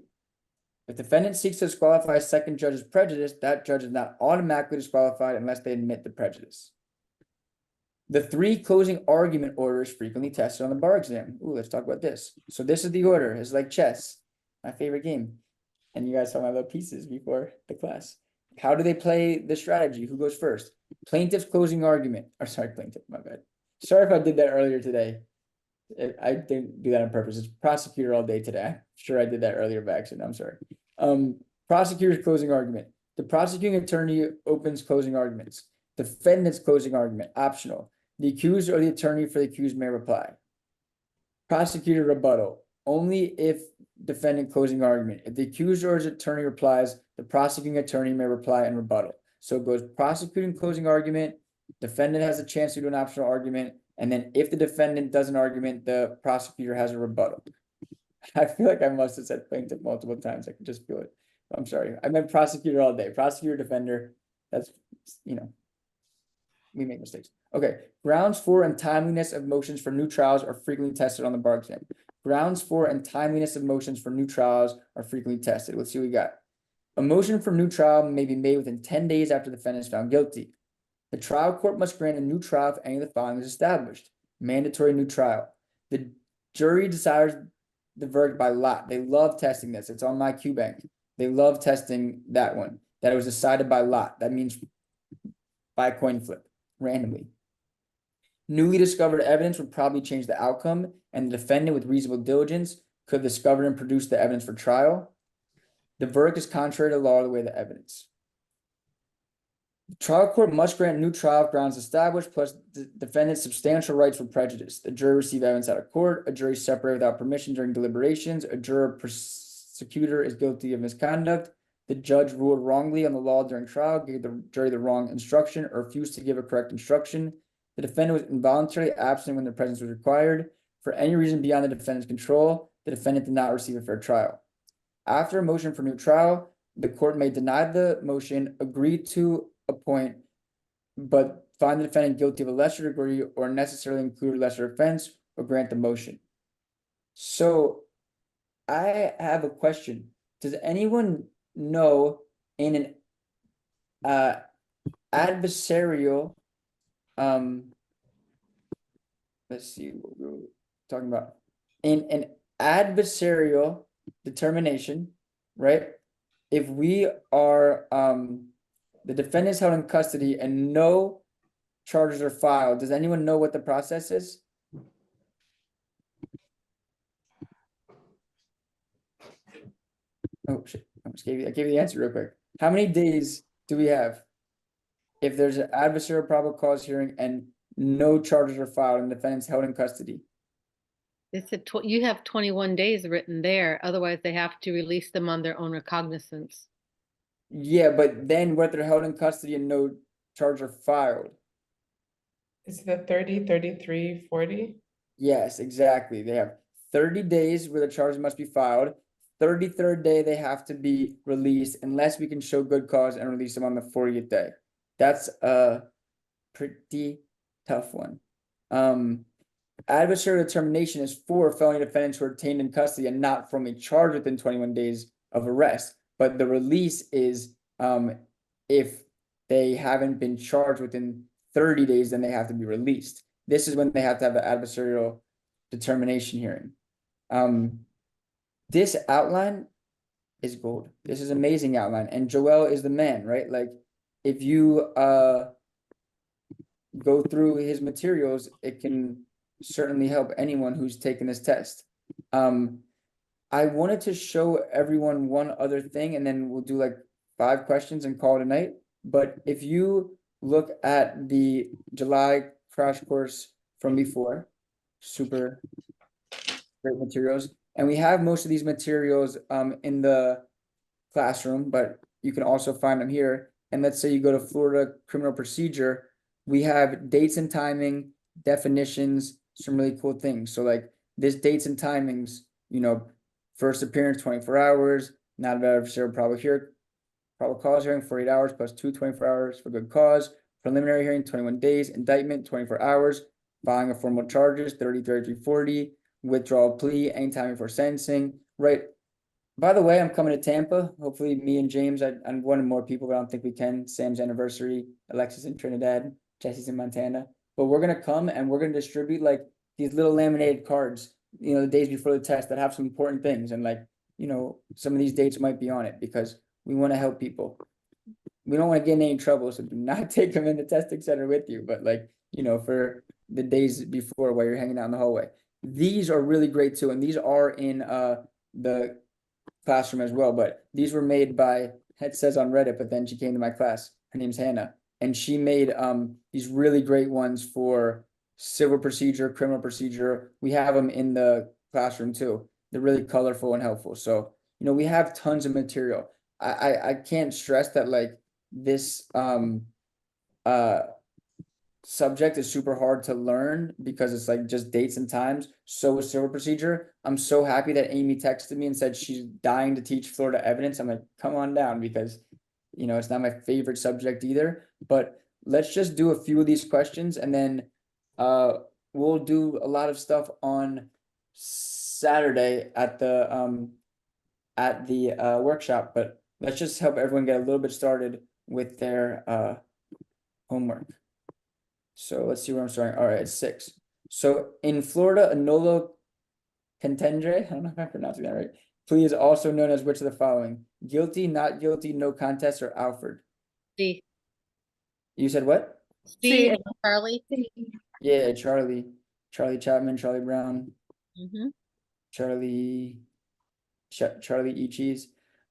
If the defendant seeks to disqualify a second judge's prejudice, that judge is not automatically disqualified unless they admit the prejudice. The 3 closing argument orders frequently tested on the bar exam. Ooh, let's talk about this. So this is the order. It's like chess, my favorite game. And you guys saw my little pieces before the class. How do they play the strategy? Who goes first? Plaintiff's closing argument. Or sorry, plaintiff, my bad. Sorry if I did that earlier today. I didn't do that on purpose. It's prosecutor all day today. I'm sure I did that earlier by accident. I'm sorry. Prosecutor's closing argument. The prosecuting attorney opens closing arguments. Defendant's closing argument, optional. The accused or the attorney for the accused may reply. Prosecutor rebuttal, only if defendant closing argument. If the accused or his attorney replies, the prosecuting attorney may reply and rebuttal. So it goes prosecuting closing argument, defendant has a chance to do an optional argument, and then if the defendant does an argument, the prosecutor has a rebuttal. I feel like I must have said plaintiff multiple times. I can just feel it. I'm sorry. I meant prosecutor all day. Prosecutor, defender. That's, you know, we make mistakes. Okay. Grounds for and timeliness of motions for new trials are frequently tested on the bar exam. Grounds for and timeliness of motions for new trials are frequently tested. Let's see what we got. A motion for new trial may be made within 10 days after the defendant is found guilty. The trial court must grant a new trial if any of the following is established. Mandatory new trial. The jury decides the verdict by lot. They love testing this. It's on my Q bank. They love testing that one. That it was decided by lot. That means by a coin flip, randomly. Newly discovered evidence would probably change the outcome, and the defendant with reasonable diligence could discover and produce the evidence for trial. The verdict is contrary to law or the way of the evidence. The trial court must grant new trial if grounds established, plus the defendant's substantial rights were prejudiced. The jury received evidence out of court, a jury separated without permission during deliberations, a juror prosecutor is guilty of misconduct, the judge ruled wrongly on the law during trial, gave the jury the wrong instruction, or refused to give a correct instruction. The defendant was involuntarily absent when their presence was required. For any reason beyond the defendant's control, the defendant did not receive a fair trial. After a motion for new trial, the court may deny the motion, agree to appoint, but find the defendant guilty of a lesser degree or necessarily include a lesser offense or grant the motion. So I have a question. Does anyone know in an adversarial, let's see what we were talking about. In an adversarial determination, right? If we are the defendant is held in custody and no charges are filed, does anyone know what the process is? Oh shit, I gave you the answer real quick. How many days do we have if there's an adversarial probable cause hearing and no charges are filed and the defendant's held in custody? It's you have 21 days written there, otherwise they have to release them on their own recognizance. Yeah, but then what, they're held in custody and no charges are filed? Is the 30, 33, 40? Yes, exactly. They have 30 days where the charges must be filed. 33rd day, they have to be released unless we can show good cause and release them on the 40th day. That's a pretty tough one. Adversarial determination is for felony defendants who are detained in custody and not formally charged within 21 days of arrest. But the release is if they haven't been charged within 30 days, then they have to be released. This is when they have to have the adversarial determination hearing. This outline is gold. This is amazing outline. And Joel is the man, right? Like if you go through his materials, it can certainly help anyone who's taken this test. I wanted to show everyone one other thing, and then we'll do like 5 questions and call it a night. But if you look at the July crash course from before, super great materials. And we have most of these materials in the classroom, but you can also find them here. And let's say you go to Florida criminal procedure, we have dates and timing, definitions, some really cool things. So like this dates and timings, you know, first appearance, 24 hours, not an adversarial probable cause hearing, 48 hours plus 2 24 hours for good cause, preliminary hearing, 21 days, indictment, 24 hours, filing of formal charges, 30, 33, 40, withdrawal plea, anytime before sentencing, right? By the way, I'm coming to Tampa. Hopefully me and James, I'm wanting more people, but I don't think we can. Sam's anniversary, Alexis in Trinidad, Jesse's in Montana. But we're going to come and we're going to distribute like these little laminated cards, you know, the days before the test that have some important things. And like, you know, some of these dates might be on it because we want to help people. We don't want to get in any trouble, so do not take them in the testing center with you. But like, you know, for the days before while you're hanging out in the hallway. These are really great too. And these are in the classroom as well. But these were made by, it says on Reddit, but then she came to my class. Her name's Hannah. And she made these really great ones for civil procedure, criminal procedure. We have them in the classroom too. They're really colorful and helpful. So, you know, we have tons of material. I can't stress that like this subject is super hard to learn because it's like just dates and times. So is civil procedure. I'm so happy that Amy texted me and said she's dying to teach Florida evidence. I'm like, come on down, because you know it's not my favorite subject either. But let's just do a few of these questions and then we'll do a lot of stuff on Saturday at the workshop. But let's just help everyone get a little bit started with their homework. So let's see where I'm starting. All right, it's 6. So in Florida, a nolo contendere, I don't know if I'm pronouncing that right, plea is also known as which of the following? Guilty, not guilty, no contest, or Alford? D. You said what? C and Charlie. Yeah, Charlie Chapman, Charlie Brown, Mm-hmm. Charlie E. Cheese.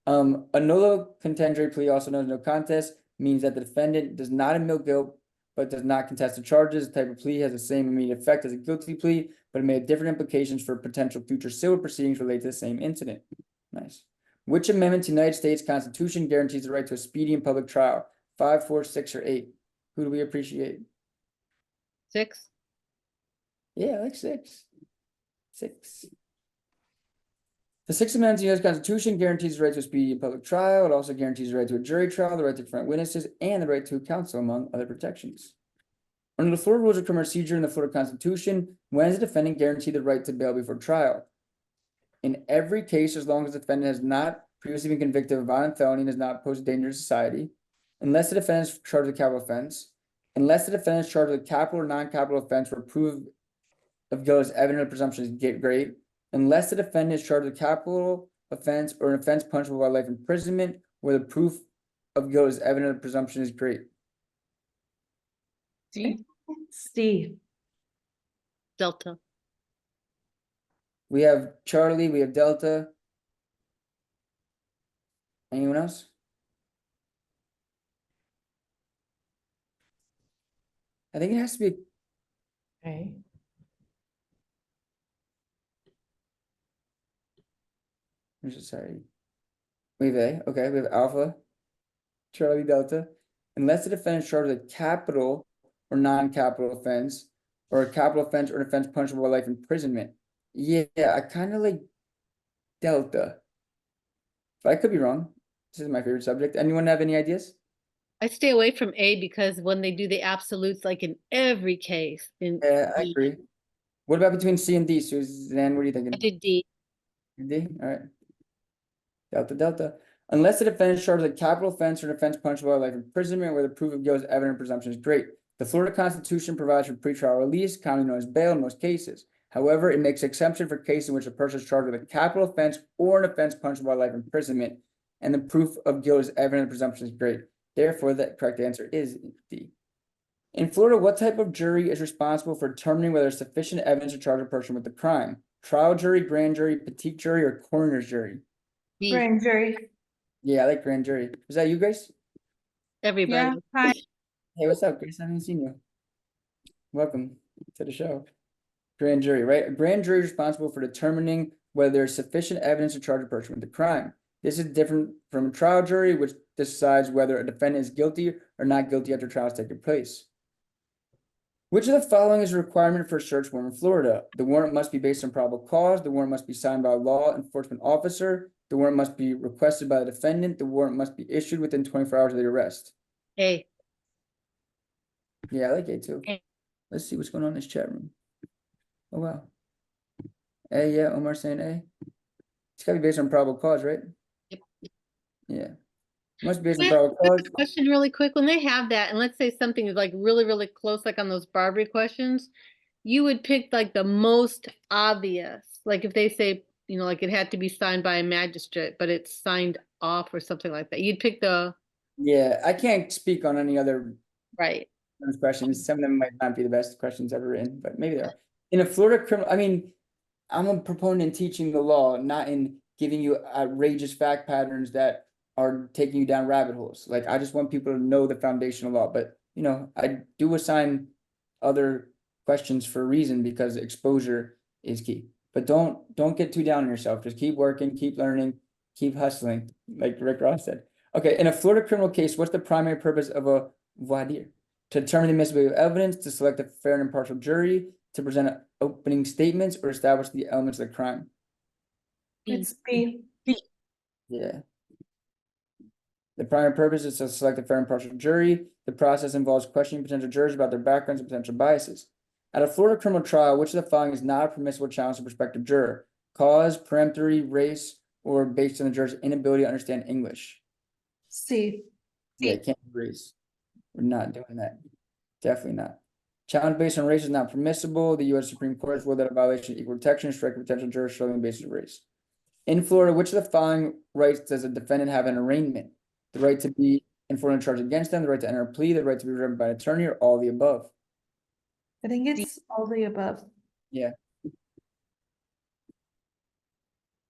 A nolo contendere plea, also known as no contest, means that the defendant does not admit guilt, but does not contest the charges. The type of plea has the same immediate effect as a guilty plea, but it may have different implications for potential future civil proceedings related to the same incident. Nice. Which amendment to the United States Constitution guarantees the right to a speedy and public trial? 5, 4, 6, or 8? Who do we appreciate? 6. Yeah, I like 6. 6. The Sixth Amendment to the U.S. Constitution guarantees the right to a speedy and public trial. It also guarantees the right to a jury trial, the right to confront witnesses, and the right to counsel, among other protections. Under the Florida Rules of Criminal Procedure and the Florida Constitution, when is a defendant guaranteed the right to bail before trial? In every case, as long as the defendant has not previously been convicted of a violent felony and does not pose a danger to society, unless the defendant is charged with a capital offense, unless the defendant is charged with a capital or non-capital offense where proof of guilt is evident or presumption is great, unless the defendant is charged with a capital offense or an offense punishable by life imprisonment where the proof of guilt is evident or presumption is great. C. Delta. We have Charlie, we have Delta. Anyone else? I think it has to be. Okay. I'm so sorry. We have A. Okay, we have Alpha, Charlie, Delta. Unless the defendant is charged with a capital or non-capital offense, or a capital offense or an offense punishable by life imprisonment. Yeah, I kind of like Delta. But I could be wrong. This is my favorite subject. Anyone have any ideas? I stay away from A because when they do the absolutes, like in every case, Yeah, I agree. What about between C and D, Suzanne? What are you thinking? I did D. D? All right. Delta, Delta. Unless the defendant is charged with a capital offense or an offense punishable by life imprisonment where the proof of guilt is evident and presumption is great. The Florida Constitution provides for pretrial release, commonly known as bail in most cases. However, it makes exception for cases in which a person is charged with a capital offense or an offense punishable by life imprisonment, and the proof of guilt is evident and presumption is great. Therefore, the correct answer is D. In Florida, what type of jury is responsible for determining whether there's sufficient evidence to charge a person with the crime? Trial jury, grand jury, petite jury, or coroner's jury? D. Grand jury. Yeah, I like grand jury. Was that you, Grace? Everybody. Hi. Hey, what's up, Grace? I haven't seen you. Welcome to the show. Grand jury, right? A grand jury is responsible for determining whether there's sufficient evidence to charge a person with the crime. This is different from a trial jury, which decides whether a defendant is guilty or not guilty after trial has taken place. Which of the following is a requirement for a search warrant in Florida? The warrant must be based on probable cause. The warrant must be signed by a law enforcement officer. The warrant must be requested by the defendant. The warrant must be issued within 24 hours of the arrest. A. Yeah, I like A too. A. Let's see what's going on in this chat room. Oh, wow. A, yeah, Omar saying A. It's gotta be based on probable cause, right? Yep. Yeah. Must be based on Wait, probable cause. Question really quick. When they have that, and let's say something is like really, really close, like on those Barbary questions, you would pick like the most obvious. Like if they say, you know, like it had to be signed by a magistrate, but it's signed off or something like that. You'd pick the Yeah, I can't speak on any other right. questions. Some of them might not be the best questions ever written, but maybe they are. In a Florida criminal, I mean, I'm a proponent in teaching the law, not in giving you outrageous fact patterns that are taking you down rabbit holes. Like, I just want people to know the foundational law, but you know, I do assign other questions for a reason because exposure is key. But don't get too down on yourself. Just keep working, keep learning, keep hustling, like Rick Ross said. Okay, in a Florida criminal case, what's the primary purpose of a voir dire? To determine the admissibility of evidence, to select a fair and impartial jury, to present opening statements, or establish the elements of the crime? It's B. Yeah. The primary purpose is to select a fair and impartial jury. The process involves questioning potential jurors about their backgrounds and potential biases. At a Florida criminal trial, which of the following is not a permissible challenge to a prospective juror? Cause, peremptory, race, or based on the juror's inability to understand English? C. Yeah, it can't be race. We're not doing that. Definitely not. Challenge based on race is not permissible. The U.S. Supreme Court has ruled that a violation of equal protection is striking potential jurors solely on the basis of race. In Florida, which of the following rights does a defendant have an arraignment? The right to be informed of charge against them, the right to enter a plea, the right to be represented by an attorney, or all of the above? I think it's all the above. Yeah.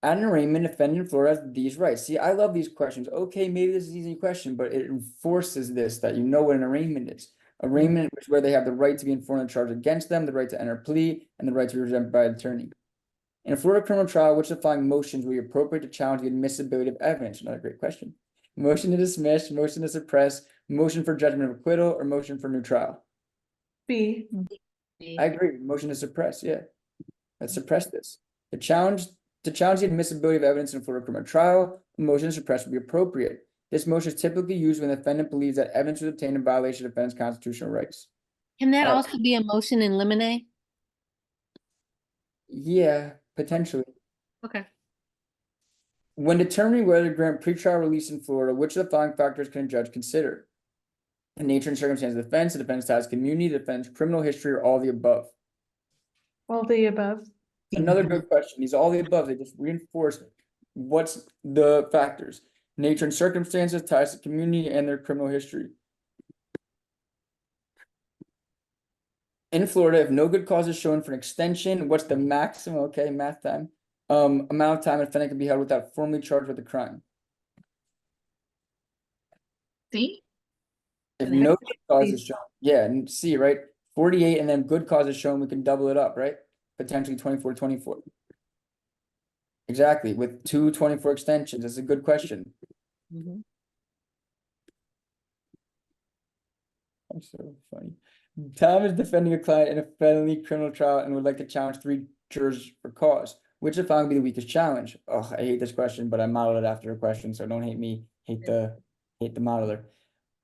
At an arraignment, defendant in Florida has these rights. See, I love these questions. Okay, maybe this is an easy question, but it enforces this, that you know what an arraignment is. Arraignment is where they have the right to be informed of charge against them, the right to enter a plea, and the right to be represented by an attorney. In a Florida criminal trial, which of the following motions will be appropriate to challenge the admissibility of evidence? Another great question. Motion to dismiss, motion to suppress, motion for judgment of acquittal, or motion for new trial? B. I agree. Motion to suppress, yeah. Let's suppress this. To challenge the admissibility of evidence in a Florida criminal trial, a motion to suppress would be appropriate. This motion is typically used when the defendant believes that evidence was obtained in violation of defendant's constitutional rights. Can that Uh, also be a motion in limine? Yeah, potentially. Okay. When determining whether to grant pretrial release in Florida, which of the following factors can a judge consider? The nature and circumstance of the offense, the defendant's ties to community, the defendant's criminal history, or all the above? All the above. Another good question. These are all the above. They just reinforce what's the factors. Nature and circumstances, ties to community, and their criminal history. In Florida, if no good cause is shown for an extension, what's the maximum, okay, math time, amount of time a defendant can be held without formally charged with a crime? See? If And no that's good cause is C. shown, yeah, and C, right? 48, and then good cause is shown, we can double it up, right? Potentially 24. Exactly, with 2 extensions. That's a good question. Mhm. That's so funny. Tom is defending a client in a felony criminal trial and would like to challenge 3 jurors for cause. Which of the following would be the weakest challenge? Oh, I hate this question, but I modeled it after a question, so don't hate me. Hate the modeler.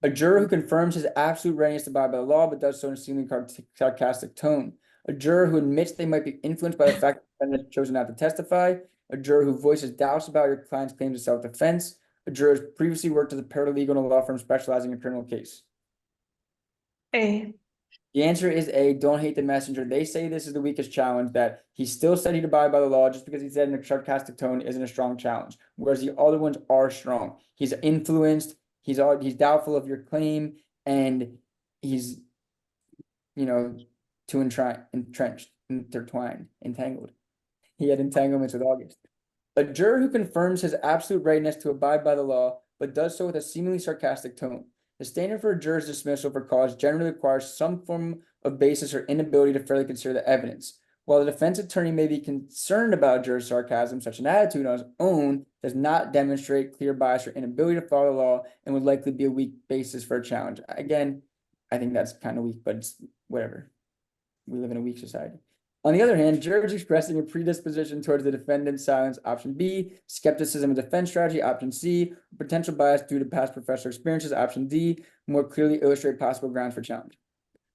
A juror who confirms his absolute readiness to abide by the law, but does so in a seemingly sarcastic tone. A juror who admits they might be influenced by the fact that the defendant has chosen not to testify. A juror who voices doubts about your client's claims of self-defense. A juror who previously worked as a paralegal in a law firm specializing in criminal case. A. The answer is A, don't hate the messenger. They say this is the weakest challenge, that he still said he'd abide by the law. Just because he said in a sarcastic tone isn't a strong challenge, whereas the other ones are strong. He's influenced, he's doubtful of your claim, and he's, you know, too entrenched, intertwined, entangled. He had entanglements with August. A juror who confirms his absolute readiness to abide by the law, but does so with a seemingly sarcastic tone. The standard for a juror's dismissal for cause generally requires some form of basis or inability to fairly consider the evidence. While the defense attorney may be concerned about a juror's sarcasm, such an attitude on his own does not demonstrate clear bias or inability to follow the law and would likely be a weak basis for a challenge. Again, I think that's kind of weak, but it's whatever. We live in a weak society. On the other hand, jurors expressing a predisposition towards the defendant's silence, option B, skepticism of defense strategy, option C, potential bias due to past professional experiences, option D, more clearly illustrate possible grounds for challenge.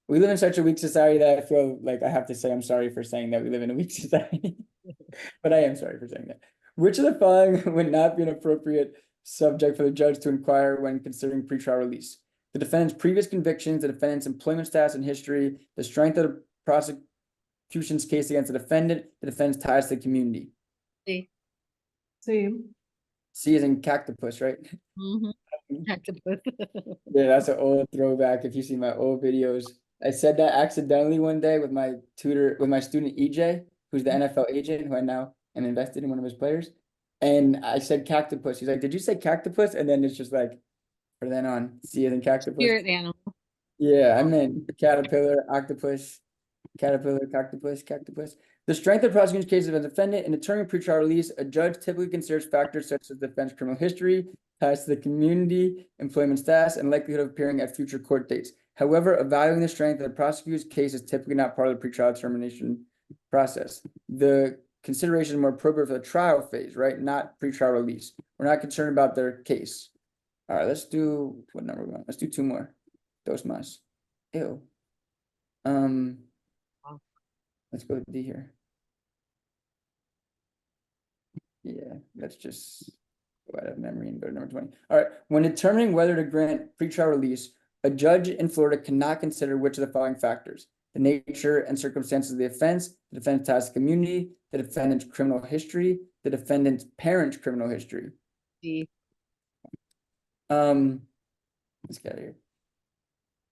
We live in such a weak society that I feel like I have to say I'm sorry for saying that we live in a weak society, but I am sorry for saying that. Which of the following would not be an appropriate subject for the judge to inquire when considering pretrial release? The defendant's previous convictions, the defendant's employment status and history, the strength of the prosecution's case against the defendant's ties to the community. See? C. C is in cactopus, right? Mhm. Yeah, that's an old throwback. If you see my old videos, I said that accidentally one day with my student EJ, who's the NFL agent, who I now am invested in one of his players. And I said cactopus. He's like, "Did you say cactopus?" And then it's just like, from then on, C is in cactopus. Spirit animal. Yeah, I meant caterpillar, octopus, caterpillar, cactopus. The strength of prosecution's case of a defendant in determining pretrial release, a judge typically considers factors such as defense criminal history, ties to the community, employment status, and likelihood of appearing at future court dates. However, evaluating the strength of the prosecutor's case is typically not part of the pretrial determination process. The consideration is more appropriate for the trial phase, right? Not pretrial release. We're not concerned about their case. All right, let's do, what number we want? Let's do 2 more. Dos más. Ew. Let's go with D here. Yeah, let's just go out of memory and go to number 20. All right, when determining whether to grant pretrial release, a judge in Florida cannot consider which of the following factors: the nature and circumstances of the offense, the defendant's ties to community, the defendant's criminal history, the defendant's parents' criminal history. See? Let's get out of here.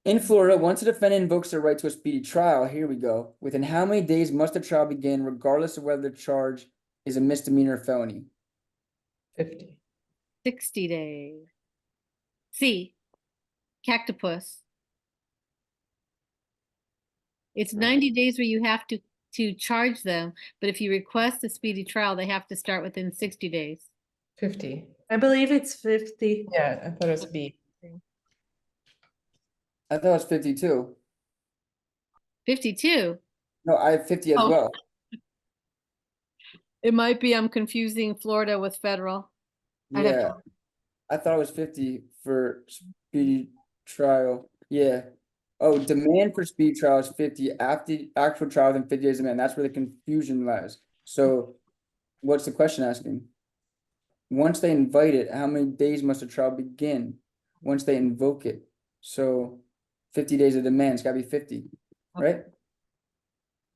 In Florida, once a defendant invokes their right to a speedy trial, here we go. Within how many days must the trial begin, regardless of whether the charge is a misdemeanor or felony? 50. 60 days. C, cactopus. It's 90 days where you have to charge them, but if you request a speedy trial, they have to start within 60 days. 50. I believe it's 50. Yeah, I thought it was B. I thought it was 52. 52. No, I have 50 as Oh. well. It might be I'm confusing Florida with federal. I'd have to Yeah, I thought it was 50 for speedy trial. Yeah. Oh, demand for speed trial is 50 after actual trial within 50 days of demand. That's where the confusion lies. So what's the question asking? Once they invite it, how many days must a trial begin? Once they invoke it. So 50 days of demand, it's gotta be 50, right?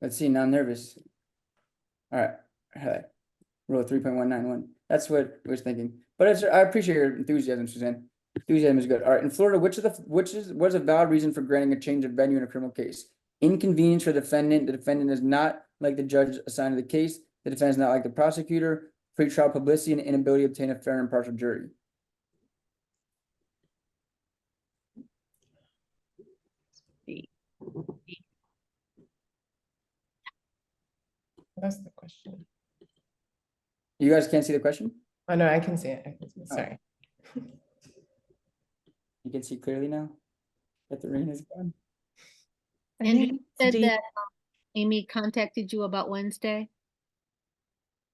Let's see, now I'm nervous. All right. Rule 3.191. That's what I was thinking. But I appreciate your enthusiasm, Suzanne. Enthusiasm is good. All right. In Florida, what is a valid reason for granting a change of venue in a criminal case? Inconvenience for the defendant. The defendant is not like the judge assigned to the case. The defendant is not like the prosecutor. Pretrial publicity and inability to obtain a fair and impartial jury. That's the question. You guys can't see the question? Oh, no, I can see it. I can see it. Oh. Sorry. You can see clearly now that the rain is gone. I And think you it's said D. that Amy contacted you about Wednesday?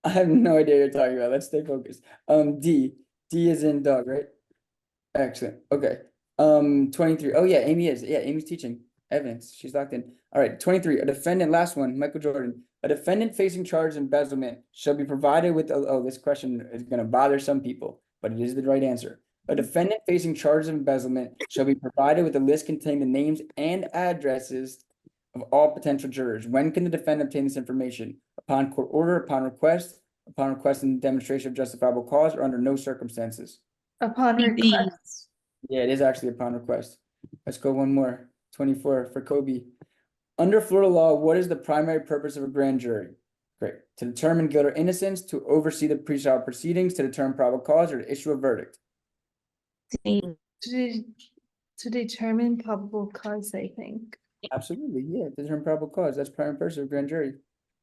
I have no idea what you're talking about. Let's stay focused. D is in dog, right? Excellent. Okay. 23. Oh yeah, Amy is. Yeah, Amy's teaching evidence. She's locked in. All right. 23. A defendant, last one, Michael Jordan. A defendant facing charges of embezzlement shall be provided with, oh, this question is going to bother some people, but it is the right answer. A defendant facing charges of embezzlement shall be provided with a list containing the names and addresses of all potential jurors. When can the defendant obtain this information? Upon court order, upon request and demonstration of justifiable cause, or under no circumstances? Upon D. request. Yeah, it is actually upon request. Let's go one more. 24 for Kobe. Under Florida law, what is the primary purpose of a grand jury? Great. To determine guilt or innocence, to oversee the pre-trial proceedings, to determine probable cause, or to issue a verdict. To determine probable cause, I think. Absolutely, yeah. To determine probable cause. That's primary purpose of a grand jury.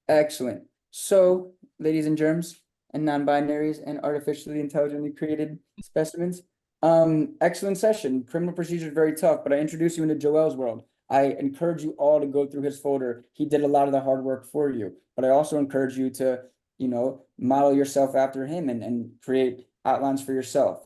Excellent. So, ladies and germs, and non-binaries, and artificially intelligently created specimens. Excellent session. Criminal procedure is very tough, but I introduced you into Joel's world. I encourage you all to go through his folder. He did a lot of the hard work for you, but I also encourage you to, model yourself after him and create outlines for yourself.